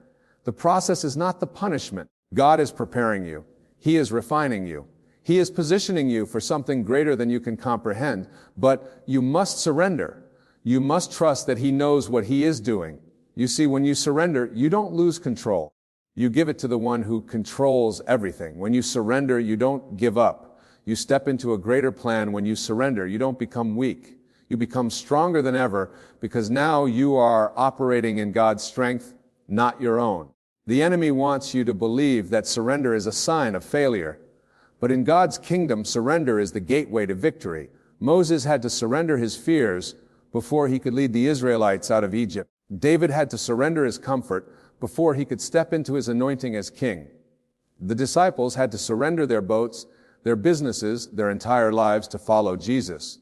The process is not the punishment. God is preparing you. He is refining you. He is positioning you for something greater than you can comprehend. But you must surrender. You must trust that He knows what He is doing. You see, when you surrender, you don't lose control. You give it to the one who controls everything. When you surrender, you don't give up. You step into a greater plan. When you surrender, you don't become weak. You become stronger than ever because now you are operating in God's strength, not your own. The enemy wants you to believe that surrender is a sign of failure. But in God's kingdom, surrender is the gateway to victory. Moses had to surrender his fears before he could lead the Israelites out of Egypt. David had to surrender his comfort before he could step into his anointing as king. The disciples had to surrender their boats, their businesses, their entire lives to follow Jesus.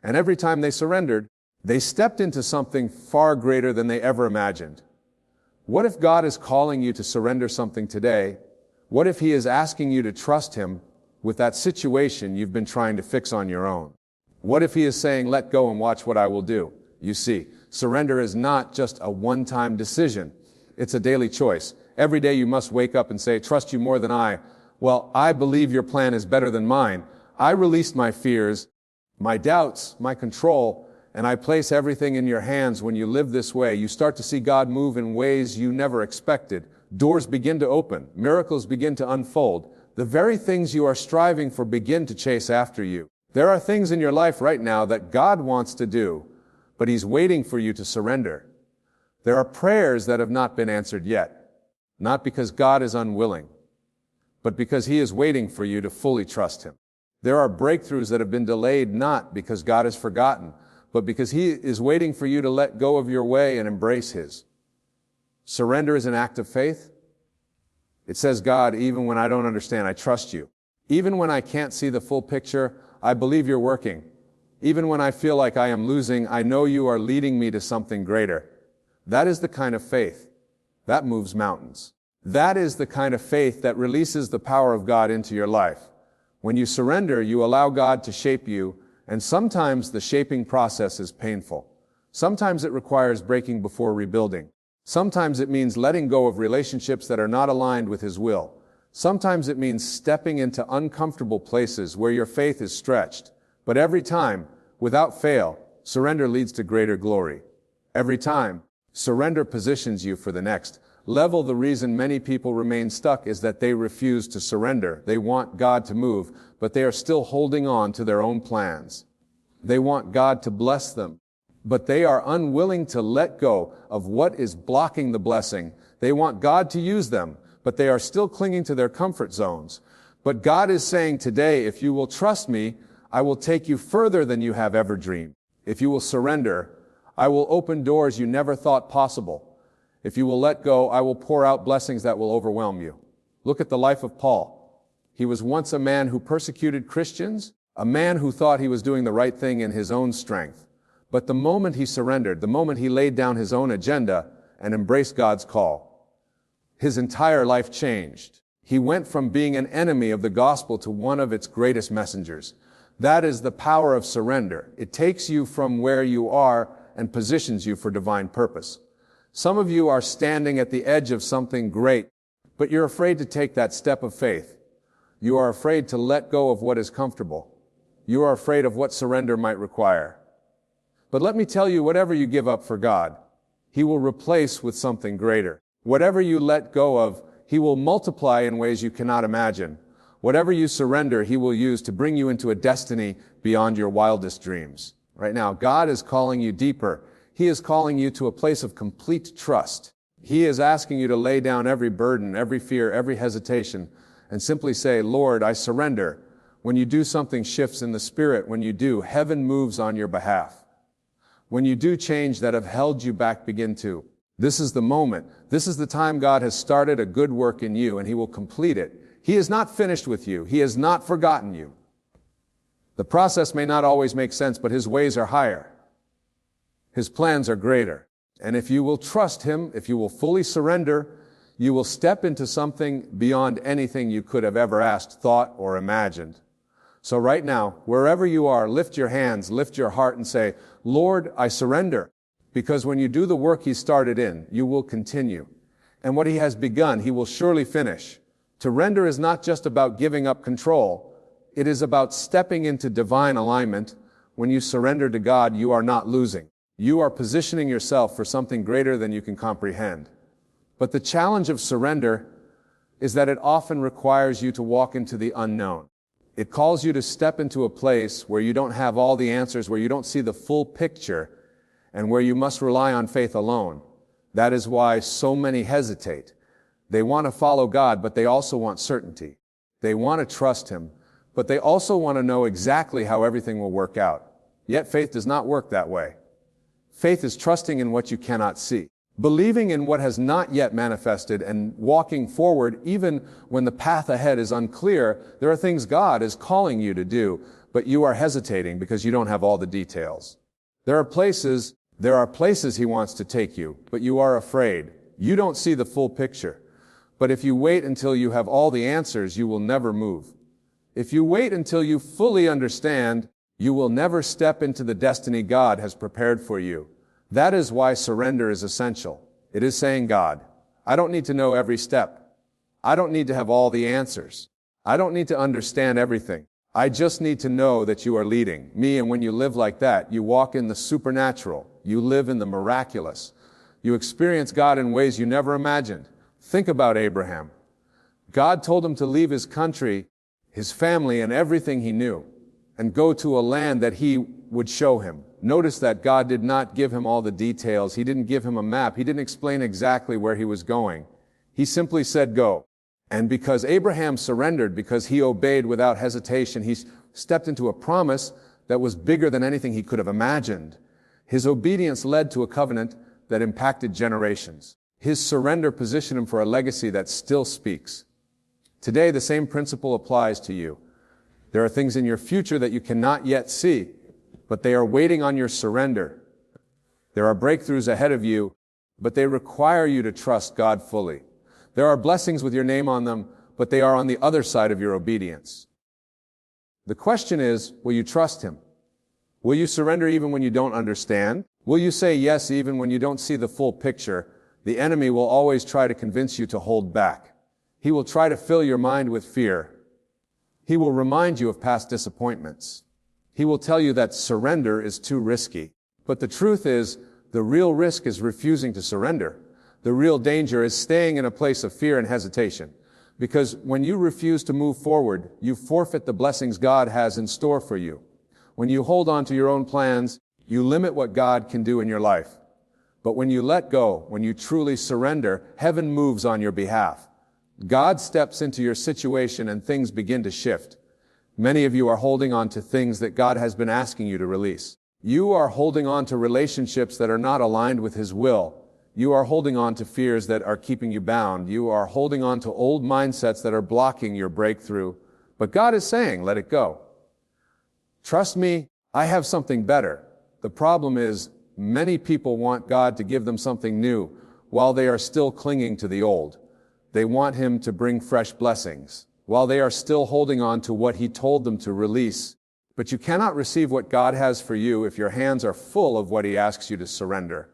And every time they surrendered, they stepped into something far greater than they ever imagined. What if God is calling you to surrender something today? What if He is asking you to trust Him with that situation you've been trying to fix on your own? What if He is saying, let go and watch what I will do? You see, surrender is not just a one-time decision. It's a daily choice. Every day you must wake up and say, trust you more than I. Well, I believe your plan is better than mine. I released my fears, my doubts, my control, and I place everything in your hands. When you live this way, you start to see God move in ways you never expected. Doors begin to open. Miracles begin to unfold. The very things you are striving for begin to chase after you. There are things in your life right now that God wants to do, but He's waiting for you to surrender. There are prayers that have not been answered yet, not because God is unwilling, but because He is waiting for you to fully trust Him. There are breakthroughs that have been delayed not because God has forgotten, but because He is waiting for you to let go of your way and embrace His. Surrender is an act of faith. It says, God, even when I don't understand, I trust you. Even when I can't see the full picture, I believe you're working. Even when I feel like I am losing, I know you are leading me to something greater. That is the kind of faith that moves mountains. That is the kind of faith that releases the power of God into your life. When you surrender, you allow God to shape you, and sometimes the shaping process is painful. Sometimes it requires breaking before rebuilding. Sometimes it means letting go of relationships that are not aligned with His will. Sometimes it means stepping into uncomfortable places where your faith is stretched. But every time, without fail, surrender leads to greater glory. Every time, surrender positions you for the next level. The reason many people remain stuck is that they refuse to surrender. They want God to move, but they are still holding on to their own plans. They want God to bless them, but they are unwilling to let go of what is blocking the blessing. They want God to use them, but they are still clinging to their comfort zones. But God is saying today, if you will trust me, I will take you further than you have ever dreamed. If you will surrender, I will open doors you never thought possible. If you will let go, I will pour out blessings that will overwhelm you. Look at the life of Paul. He was once a man who persecuted Christians, a man who thought he was doing the right thing in his own strength. But the moment he surrendered, the moment he laid down his own agenda and embraced God's call, his entire life changed. He went from being an enemy of the gospel to one of its greatest messengers. That is the power of surrender. It takes you from where you are and positions you for divine purpose. Some of you are standing at the edge of something great, but you're afraid to take that step of faith. You are afraid to let go of what is comfortable. You are afraid of what surrender might require. But let me tell you, whatever you give up for God, He will replace with something greater. Whatever you let go of, He will multiply in ways you cannot imagine. Whatever you surrender, He will use to bring you into a destiny beyond your wildest dreams. Right now, God is calling you deeper. He is calling you to a place of complete trust. He is asking you to lay down every burden, every fear, every hesitation, and simply say, Lord, I surrender. When you do, something shifts in the spirit. When you do, heaven moves on your behalf. When you do, change that have held you back begin to. This is the moment. This is the time God has started a good work in you, and He will complete it. He is not finished with you. He has not forgotten you. The process may not always make sense, but His ways are higher. His plans are greater. And if you will trust Him, if you will fully surrender, you will step into something beyond anything you could have ever asked, thought, or imagined. So right now, wherever you are, lift your hands, lift your heart, and say, Lord, I surrender. Because when you do the work He started in, you will continue. And what He has begun, He will surely finish. To render is not just about giving up control. It is about stepping into divine alignment. When you surrender to God, you are not losing. You are positioning yourself for something greater than you can comprehend. But the challenge of surrender is that it often requires you to walk into the unknown. It calls you to step into a place where you don't have all the answers, where you don't see the full picture, and where you must rely on faith alone. That is why so many hesitate. They want to follow God, but they also want certainty. They want to trust Him, but they also want to know exactly how everything will work out. Yet faith does not work that way. Faith is trusting in what you cannot see, believing in what has not yet manifested, and walking forward even when the path ahead is unclear. There are things God is calling you to do, but you are hesitating because you don't have all the details. There are places He wants to take you, but you are afraid. You don't see the full picture. But if you wait until you have all the answers, you will never move. If you wait until you fully understand, you will never step into the destiny God has prepared for you. That is why surrender is essential. It is saying, God, I don't need to know every step. I don't need to have all the answers. I don't need to understand everything. I just need to know that you are leading me. And when you live like that, you walk in the supernatural. You live in the miraculous. You experience God in ways you never imagined. Think about Abraham. God told him to leave his country, his family, and everything he knew. and go to a land that he would show him. Notice that God did not give him all the details. He didn't give him a map. He didn't explain exactly where he was going. He simply said, go. And because Abraham surrendered, because he obeyed without hesitation, he stepped into a promise that was bigger than anything he could have imagined. His obedience led to a covenant that impacted generations. His surrender positioned him for a legacy that still speaks. Today, the same principle applies to you. There are things in your future that you cannot yet see, but they are waiting on your surrender. There are breakthroughs ahead of you, but they require you to trust God fully. There are blessings with your name on them, but they are on the other side of your obedience. The question is, will you trust Him? Will you surrender even when you don't understand? Will you say yes even when you don't see the full picture? The enemy will always try to convince you to hold back. He will try to fill your mind with fear. He will remind you of past disappointments. He will tell you that surrender is too risky. But the truth is, the real risk is refusing to surrender. The real danger is staying in a place of fear and hesitation. Because when you refuse to move forward, you forfeit the blessings God has in store for you. When you hold on to your own plans, you limit what God can do in your life. But when you let go, when you truly surrender, heaven moves on your behalf. God steps into your situation and things begin to shift. Many of you are holding on to things that God has been asking you to release. You are holding on to relationships that are not aligned with His will. You are holding on to fears that are keeping you bound. You are holding on to old mindsets that are blocking your breakthrough. But God is saying, let it go. Trust me, I have something better. The problem is, many people want God to give them something new while they are still clinging to the old. They want Him to bring fresh blessings while they are still holding on to what He told them to release. But you cannot receive what God has for you if your hands are full of what He asks you to surrender.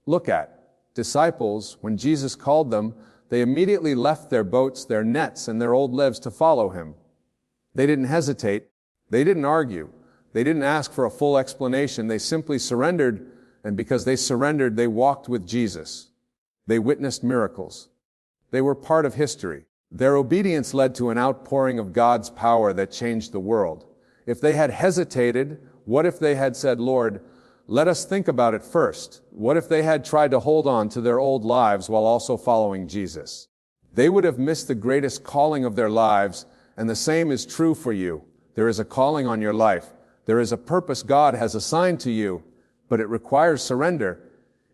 Look at disciples. When Jesus called them, they immediately left their boats, their nets, and their old lives to follow Him. They didn't hesitate. They didn't argue. They didn't ask for a full explanation. They simply surrendered, and because they surrendered, they walked with Jesus. They witnessed miracles. They were part of history. Their obedience led to an outpouring of God's power that changed the world. If they had hesitated, what if they had said, Lord, let us think about it first? What if they had tried to hold on to their old lives while also following Jesus? They would have missed the greatest calling of their lives, and the same is true for you. There is a calling on your life. There is a purpose God has assigned to you, but it requires surrender.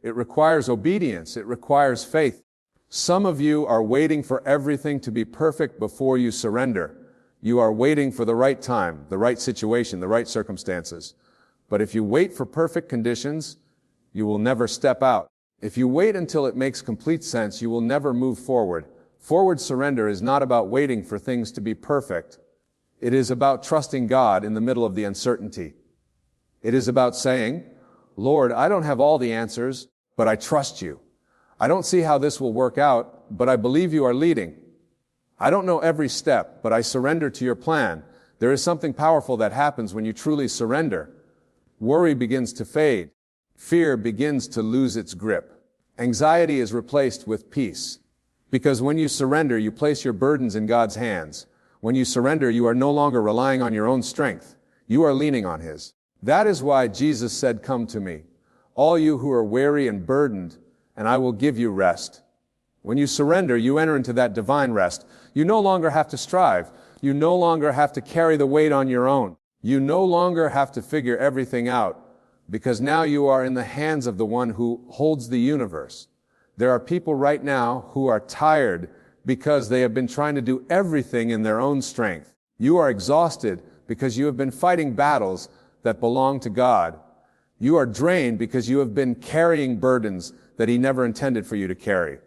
It requires obedience. It requires faith. Some of you are waiting for everything to be perfect before you surrender. You are waiting for the right time, the right situation, the right circumstances. But if you wait for perfect conditions, you will never step out. If you wait until it makes complete sense, you will never move forward. Forward surrender is not about waiting for things to be perfect. It is about trusting God in the middle of the uncertainty. It is about saying, Lord, I don't have all the answers, but I trust you. I don't see how this will work out, but I believe you are leading. I don't know every step, but I surrender to your plan. There is something powerful that happens when you truly surrender. Worry begins to fade. Fear begins to lose its grip. Anxiety is replaced with peace. Because when you surrender, you place your burdens in God's hands. When you surrender, you are no longer relying on your own strength. You are leaning on His. That is why Jesus said, come to me, all you who are weary and burdened, and I will give you rest. When you surrender, you enter into that divine rest. You no longer have to strive. You no longer have to carry the weight on your own. You no longer have to figure everything out, because now you are in the hands of the one who holds the universe. There are people right now who are tired because they have been trying to do everything in their own strength. You are exhausted because you have been fighting battles that belong to God. You are drained because you have been carrying burdens that He never intended for you to carry.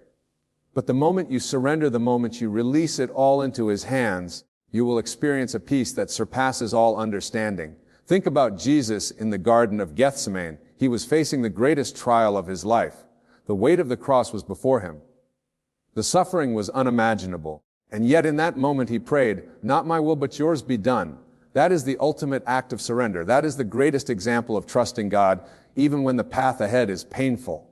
But the moment you surrender, the moment you release it all into His hands, you will experience a peace that surpasses all understanding. Think about Jesus in the Garden of Gethsemane. He was facing the greatest trial of His life. The weight of the cross was before Him. The suffering was unimaginable. And yet in that moment He prayed, not my will but yours be done. That is the ultimate act of surrender. That is the greatest example of trusting God, even when the path ahead is painful.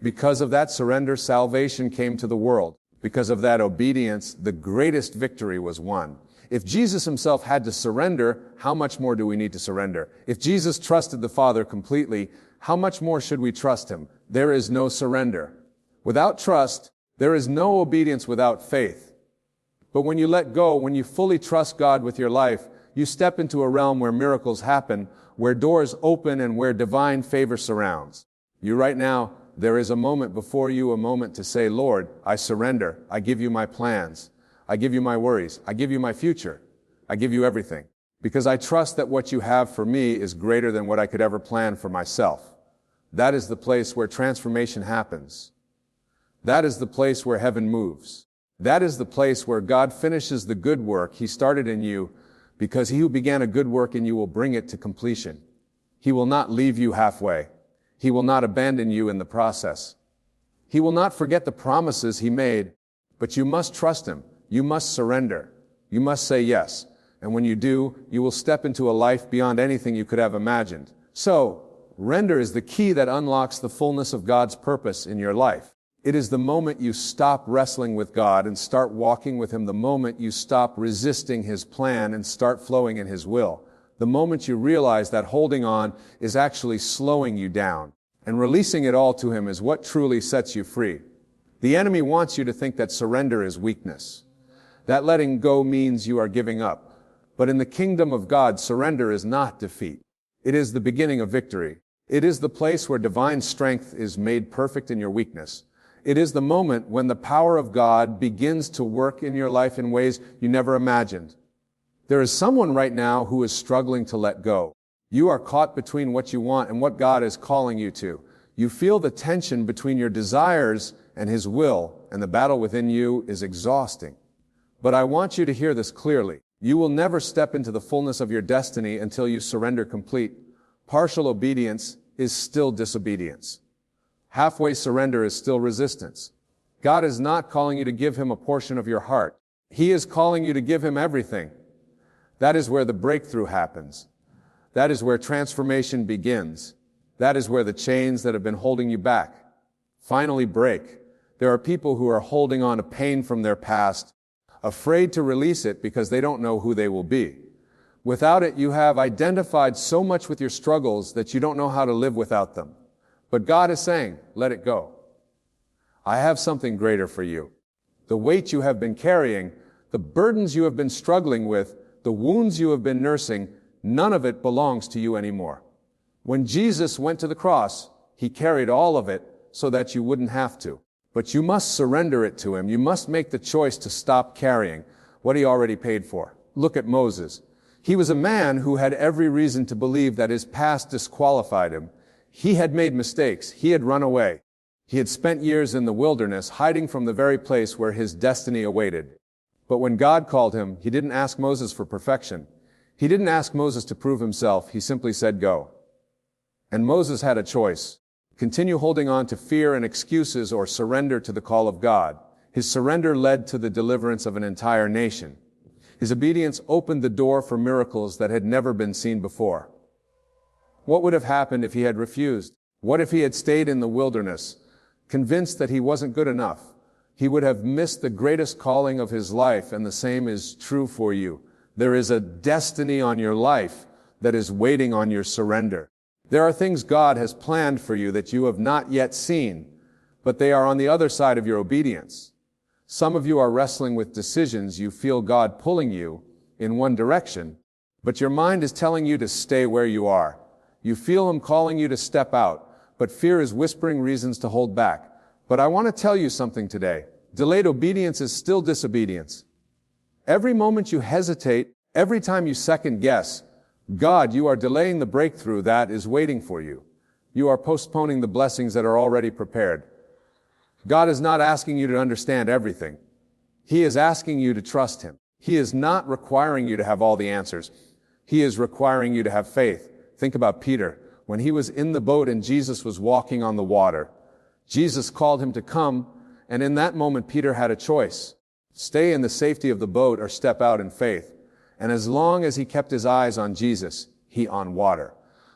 Because of that surrender, salvation came to the world. Because of that obedience, the greatest victory was won. If Jesus himself had to surrender, how much more do we need to surrender? If Jesus trusted the Father completely, how much more should we trust him? There is no surrender. Without trust, there is no obedience without faith. But when you let go, when you fully trust God with your life, you step into a realm where miracles happen, where doors open, and where divine favor surrounds you. Right now, there is a moment before you, a moment to say, Lord, I surrender. I give you my plans. I give you my worries. I give you my future. I give you everything. Because I trust that what you have for me is greater than what I could ever plan for myself. That is the place where transformation happens. That is the place where heaven moves. That is the place where God finishes the good work he started in you, because he who began a good work in you will bring it to completion. He will not leave you halfway. He will not abandon you in the process. He will not forget the promises he made, but you must trust him. You must surrender. You must say yes. And when you do, you will step into a life beyond anything you could have imagined. So, render is the key that unlocks the fullness of God's purpose in your life. It is the moment you stop wrestling with God and start walking with him, the moment you stop resisting his plan and start flowing in his will. The moment you realize that holding on is actually slowing you down, and releasing it all to him is what truly sets you free. The enemy wants you to think that surrender is weakness, that letting go means you are giving up. But in the kingdom of God, surrender is not defeat. It is the beginning of victory. It is the place where divine strength is made perfect in your weakness. It is the moment when the power of God begins to work in your life in ways you never imagined. There is someone right now who is struggling to let go. You are caught between what you want and what God is calling you to. You feel the tension between your desires and his will, and the battle within you is exhausting. But I want you to hear this clearly. You will never step into the fullness of your destiny until you surrender complete. Partial obedience is still disobedience. Halfway surrender is still resistance. God is not calling you to give him a portion of your heart. He is calling you to give him everything. That is where the breakthrough happens. That is where transformation begins. That is where the chains that have been holding you back finally break. There are people who are holding on to pain from their past, afraid to release it because they don't know who they will be. Without it, you have identified so much with your struggles that you don't know how to live without them. But God is saying, let it go. I have something greater for you. The weight you have been carrying, the burdens you have been struggling with, the wounds you have been nursing, none of it belongs to you anymore. When Jesus went to the cross, he carried all of it so that you wouldn't have to. But you must surrender it to him. You must make the choice to stop carrying what he already paid for. Look at Moses. He was a man who had every reason to believe that his past disqualified him. He had made mistakes. He had run away. He had spent years in the wilderness, hiding from the very place where his destiny awaited. But when God called him, he didn't ask Moses for perfection. He didn't ask Moses to prove himself. He simply said, go. And Moses had a choice. Continue holding on to fear and excuses or surrender to the call of God. His surrender led to the deliverance of an entire nation. His obedience opened the door for miracles that had never been seen before. What would have happened if he had refused? What if he had stayed in the wilderness, convinced that he wasn't good enough? He would have missed the greatest calling of his life, and the same is true for you. There is a destiny on your life that is waiting on your surrender. There are things God has planned for you that you have not yet seen, but they are on the other side of your obedience. Some of you are wrestling with decisions. You feel God pulling you in one direction, but your mind is telling you to stay where you are. You feel him calling you to step out, but fear is whispering reasons to hold back. But I want to tell you something today. Delayed obedience is still disobedience. Every moment you hesitate, every time you second guess, God, you are delaying the breakthrough that is waiting for you. You are postponing the blessings that are already prepared. God is not asking you to understand everything. He is asking you to trust him. He is not requiring you to have all the answers. He is requiring you to have faith. Think about Peter. When he was in the boat and Jesus was walking on the water, Jesus called him to come, and in that moment Peter had a choice. Stay in the safety of the boat or step out in faith. And as long as he kept his eyes on Jesus, he on water.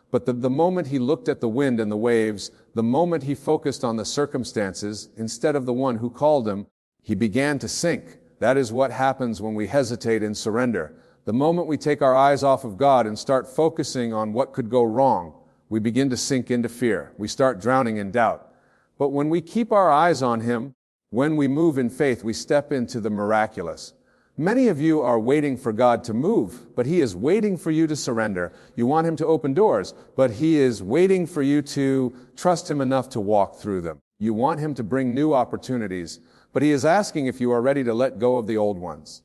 But the moment he looked at the wind and the waves, the moment he focused on the circumstances instead of the one who called him, He began to sink. That is what happens when we hesitate in surrender. The moment we take our eyes off of God and start focusing on what could go wrong, we begin to sink into fear. We start drowning in doubt. But when we keep our eyes on Him, when we move in faith, we step into the miraculous. Many of you are waiting for God to move, but He is waiting for you to surrender. You want Him to open doors, but He is waiting for you to trust Him enough to walk through them. You want Him to bring new opportunities, but He is asking if you are ready to let go of the old ones.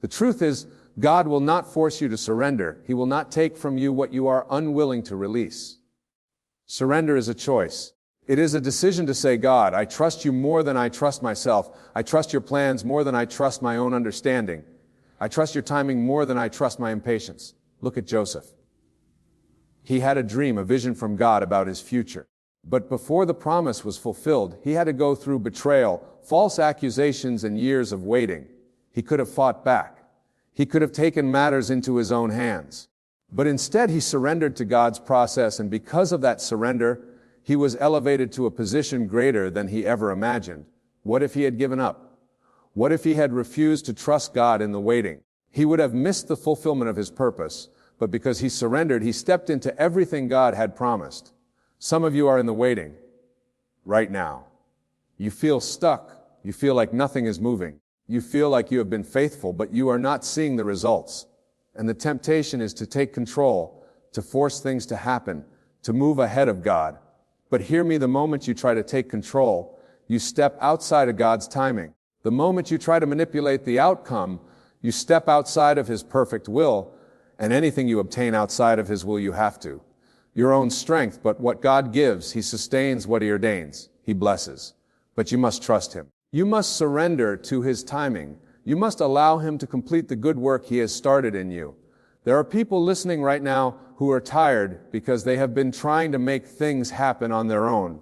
The truth is, God will not force you to surrender. He will not take from you what you are unwilling to release. Surrender is a choice. It is a decision to say, God, I trust you more than I trust myself. I trust your plans more than I trust my own understanding. I trust your timing more than I trust my impatience. Look at Joseph. He had a dream, a vision from God about his future. But before the promise was fulfilled, he had to go through betrayal, false accusations, and years of waiting. He could have fought back. He could have taken matters into his own hands. But instead, he surrendered to God's process, and because of that surrender, he was elevated to a position greater than he ever imagined. What if he had given up? What if he had refused to trust God in the waiting? He would have missed the fulfillment of his purpose, but because he surrendered, he stepped into everything God had promised. Some of you are in the waiting right now. You feel stuck. You feel like nothing is moving. You feel like you have been faithful, but you are not seeing the results. And the temptation is to take control, to force things to happen, to move ahead of God. But hear me, the moment you try to take control, you step outside of God's timing. The moment you try to manipulate the outcome, you step outside of His perfect will, and anything you obtain outside of His will, you have to. Your own strength, but what God gives, He sustains what He ordains. He blesses. But you must trust Him. You must surrender to His timing. You must allow Him to complete the good work He has started in you. There are people listening right now who are tired because they have been trying to make things happen on their own.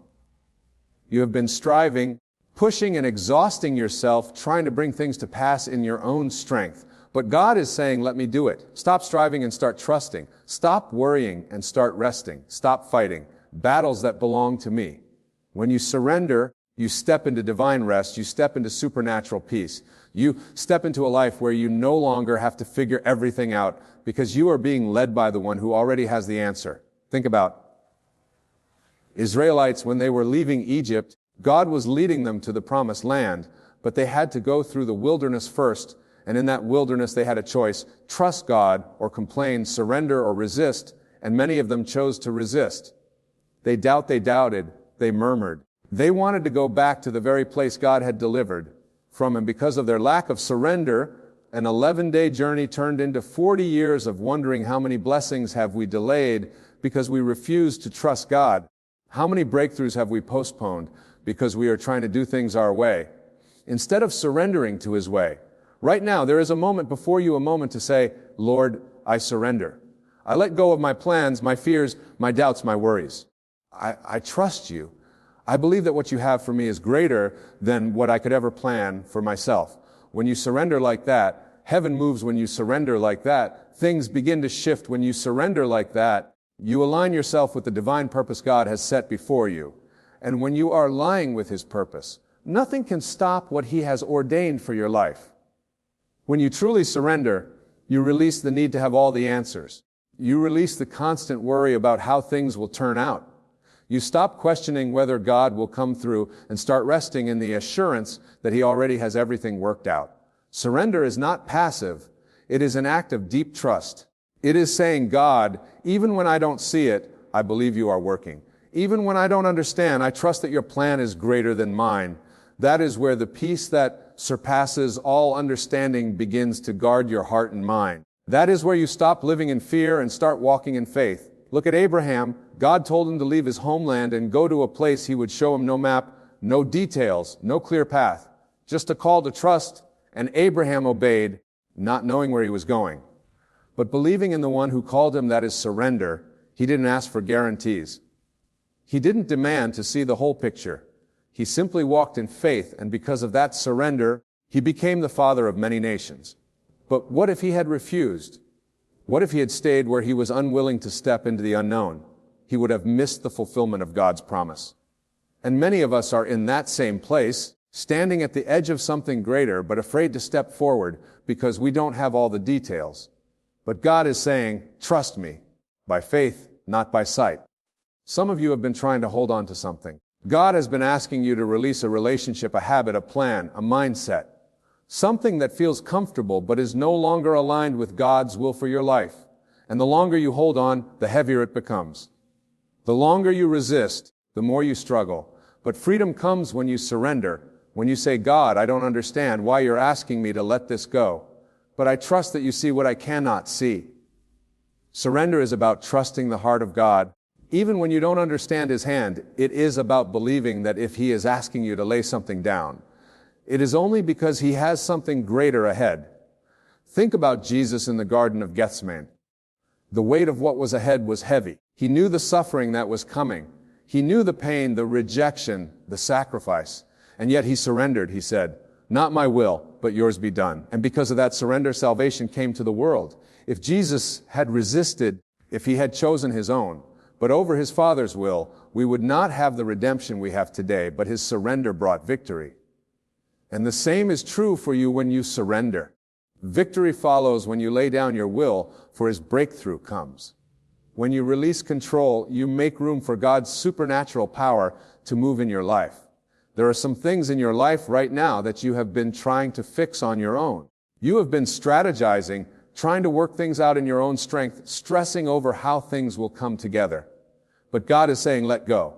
You have been striving, pushing and exhausting yourself, trying to bring things to pass in your own strength. But God is saying, let me do it. Stop striving and start trusting. Stop worrying and start resting. Stop fighting battles that belong to me. When you surrender, you step into divine rest. You step into supernatural peace. You step into a life where you no longer have to figure everything out because you are being led by the one who already has the answer. Think about Israelites when they were leaving Egypt. God was leading them to the promised land, but they had to go through the wilderness first. And in that wilderness, they had a choice: trust God or complain, surrender or resist. And many of them chose to resist. They doubted, they murmured. They wanted to go back to the very place God had delivered from, and because of their lack of surrender, an 11-day journey turned into 40 years of wondering how many blessings have we delayed because we refused to trust God. How many breakthroughs have we postponed because we are trying to do things our way instead of surrendering to His way? Right now, there is a moment before you, a moment to say, Lord, I surrender. I let go of my plans, my fears, my doubts, my worries. I trust you. I believe that what you have for me is greater than what I could ever plan for myself. When you surrender like that, heaven moves. When you surrender like that, things begin to shift. When you surrender like that, you align yourself with the divine purpose God has set before you. And when you are aligning with His purpose, nothing can stop what He has ordained for your life. When you truly surrender, you release the need to have all the answers. You release the constant worry about how things will turn out. You stop questioning whether God will come through and start resting in the assurance that He already has everything worked out. Surrender is not passive. It is an act of deep trust. It is saying, God, even when I don't see it, I believe you are working. Even when I don't understand, I trust that your plan is greater than mine. That is where the peace that surpasses all understanding begins to guard your heart and mind. That is where you stop living in fear and start walking in faith. Look at Abraham. God told him to leave his homeland and go to a place He would show him no map, no details, no clear path, just a call to trust, and Abraham obeyed, not knowing where he was going. But believing in the one who called him, that is surrender, he didn't ask for guarantees. He didn't demand to see the whole picture. He simply walked in faith, and because of that surrender, he became the father of many nations. But what if he had refused? What if he had stayed where he was unwilling to step into the unknown? He would have missed the fulfillment of God's promise. And many of us are in that same place. standing at the edge of something greater but afraid to step forward because we don't have all the details. But God is saying, trust me, by faith, not by sight. Some of you have been trying to hold on to something. God has been asking you to release a relationship, a habit, a plan, a mindset, something that feels comfortable but is no longer aligned with God's will for your life. And the longer you hold on, the heavier it becomes. The longer you resist, the more you struggle. But freedom comes when you surrender, when you say, God, I don't understand why you're asking me to let this go, but I trust that you see what I cannot see. Surrender is about trusting the heart of God. Even when you don't understand His hand, it is about believing that if He is asking you to lay something down, it is only because He has something greater ahead. Think about Jesus in the Garden of Gethsemane. The weight of what was ahead was heavy. He knew the suffering that was coming. He knew the pain, the rejection, the sacrifice. And yet He surrendered. He said, not my will, but yours be done. And because of that surrender, salvation came to the world. If Jesus had resisted, if He had chosen His own, but over His Father's will, we would not have the redemption we have today, but His surrender brought victory. And the same is true for you when you surrender. Victory follows when you lay down your will, for His breakthrough comes. When you release control, you make room for God's supernatural power to move in your life. There are some things in your life right now that you have been trying to fix on your own. You have been strategizing, trying to work things out in your own strength, stressing over how things will come together. But God is saying, let go.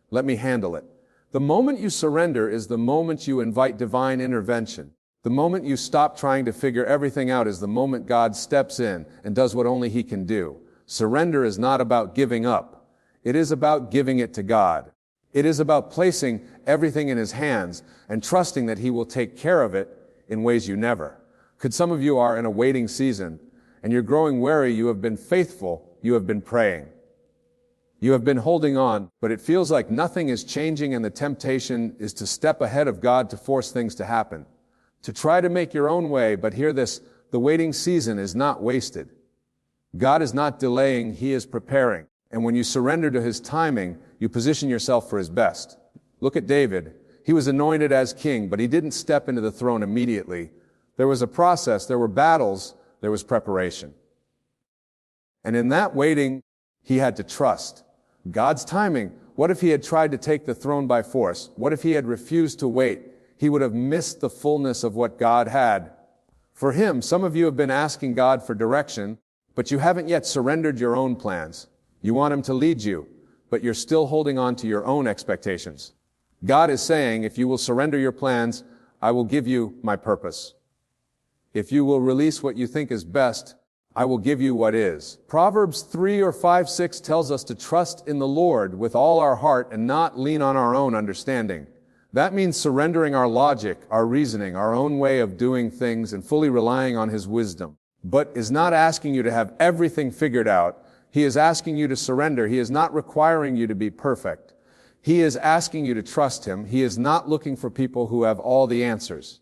Let me handle it. The moment you surrender is the moment you invite divine intervention. The moment you stop trying to figure everything out is the moment God steps in and does what only He can do. Surrender is not about giving up. It is about giving it to God. It is about placing everything in His hands and trusting that He will take care of it in ways you never. Could some of you are in a waiting season and you're growing weary, you have been faithful, you have been praying. You have been holding on, but it feels like nothing is changing and the temptation is to step ahead of God to force things to happen. To try to make your own way, but hear this, the waiting season is not wasted. God is not delaying, He is preparing. And when you surrender to His timing, you position yourself for His best. Look at David. He was anointed as king, but he didn't step into the throne immediately. There was a process, there were battles, there was preparation. And in that waiting, he had to trust God's timing. What if he had tried to take the throne by force? What if he had refused to wait? He would have missed the fullness of what God had for him. Some of you have been asking God for direction, but you haven't yet surrendered your own plans. You want Him to lead you, but you're still holding on to your own expectations. God is saying, if you will surrender your plans, I will give you my purpose. If you will release what you think is best, I will give you what is. Proverbs 3 or 5, 6 tells us to trust in the Lord with all our heart and not lean on our own understanding. That means surrendering our logic, our reasoning, our own way of doing things and fully relying on His wisdom. But is not asking you to have everything figured out. He is asking you to surrender. He is not requiring you to be perfect. He is asking you to trust Him. He is not looking for people who have all the answers.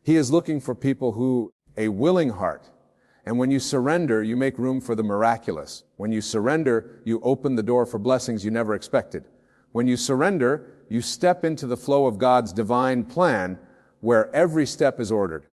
He is looking for people who a willing heart. And when you surrender, you make room for the miraculous. When you surrender, you open the door for blessings you never expected. When you surrender, you step into the flow of God's divine plan where every step is ordered.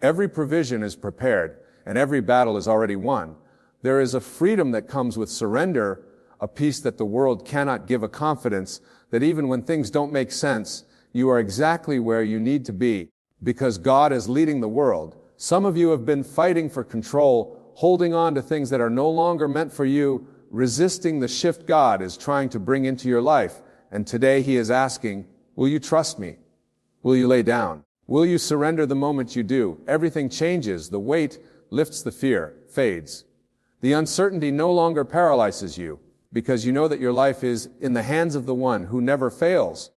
Every provision is prepared and every battle is already won. There is a freedom that comes with surrender, a peace that the world cannot give, a confidence that even when things don't make sense, you are exactly where you need to be because God is leading the world. Some of you have been fighting for control, holding on to things that are no longer meant for you, resisting the shift God is trying to bring into your life. And today He is asking, will you trust me? Will you lay down? Will you surrender the moment you do? Everything changes. The weight lifts, the fear fades. The uncertainty no longer paralyzes you because you know that your life is in the hands of the one who never fails.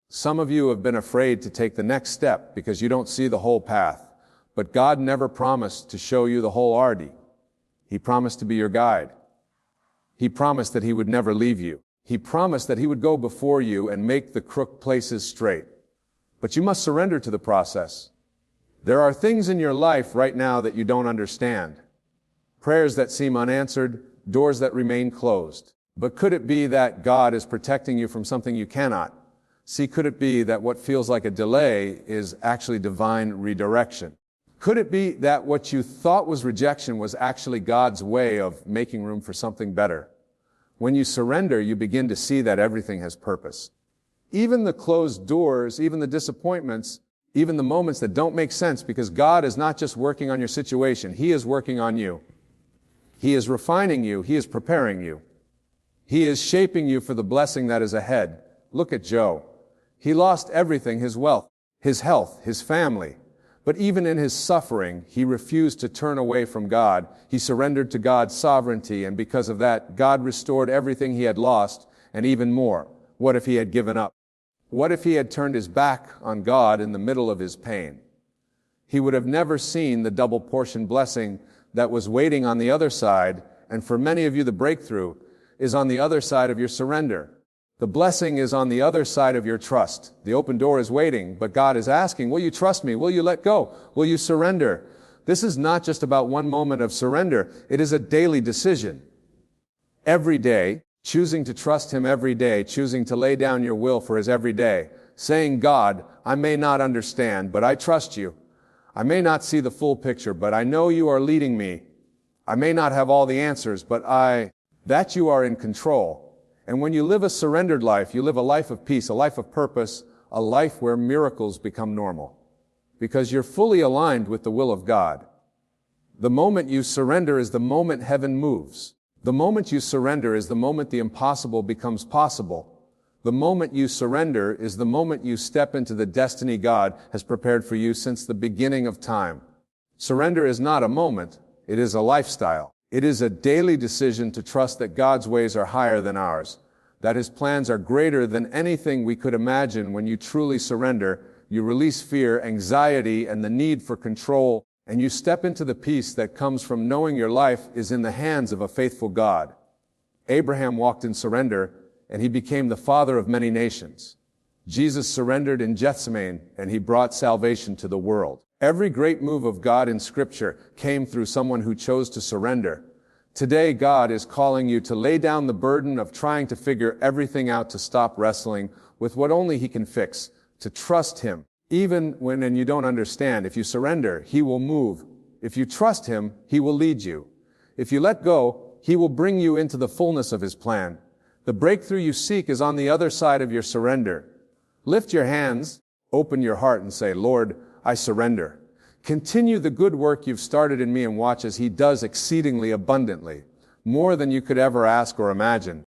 Some of you have been afraid to take the next step because you don't see the whole path. But God never promised to show you the whole arty. He promised to be your guide. He promised that He would never leave you. He promised that He would go before you and make the crooked places straight. But you must surrender to the process. There are things in your life right now that you don't understand. Prayers that seem unanswered, doors that remain closed. But could it be that God is protecting you from something you cannot? See, could it be that what feels like a delay is actually divine redirection? Could it be that what you thought was rejection was actually God's way of making room for something better? When you surrender, you begin to see that everything has purpose. Even the closed doors, even the disappointments, even the moments that don't make sense, because God is not just working on your situation, He is working on you. He is refining you. He is preparing you. He is shaping you for the blessing that is ahead. Look at Joe. He lost everything, his wealth, his health, his family. But even in his suffering, he refused to turn away from God. He surrendered to God's sovereignty, and because of that, God restored everything he had lost, and even more. What if he had given up? What if he had turned his back on God in the middle of his pain? He would have never seen the double portion blessing that was waiting on the other side, and for many of you, the breakthrough is on the other side of your surrender. The blessing is on the other side of your trust. The open door is waiting, but God is asking, will you trust me? Will you let go? Will you surrender? This is not just about one moment of surrender. It is a daily decision. Every day, choosing to trust Him every day, choosing to lay down your will for His every day, saying, God, I may not understand, but I trust you. I may not see the full picture, but I know you are leading me. I may not have all the answers, but that you are in control. And when you live a surrendered life, you live a life of peace, a life of purpose, a life where miracles become normal. Because you're fully aligned with the will of God. The moment you surrender is the moment heaven moves. The moment you surrender is the moment the impossible becomes possible. The moment you surrender is the moment you step into the destiny God has prepared for you since the beginning of time. Surrender is not a moment, it is a lifestyle. It is a daily decision to trust that God's ways are higher than ours, that His plans are greater than anything we could imagine. When you truly surrender, you release fear, anxiety, and the need for control, and you step into the peace that comes from knowing your life is in the hands of a faithful God. Abraham walked in surrender, and he became the father of many nations. Jesus surrendered in Gethsemane, and He brought salvation to the world. Every great move of God in Scripture came through someone who chose to surrender. Today, God is calling you to lay down the burden of trying to figure everything out, to stop wrestling with what only He can fix, to trust Him. Even when you don't understand, if you surrender, He will move. If you trust Him, He will lead you. If you let go, He will bring you into the fullness of His plan. The breakthrough you seek is on the other side of your surrender. Lift your hands, open your heart, and say, Lord, I surrender. Continue the good work you've started in me, and watch as He does exceedingly abundantly, more than you could ever ask or imagine.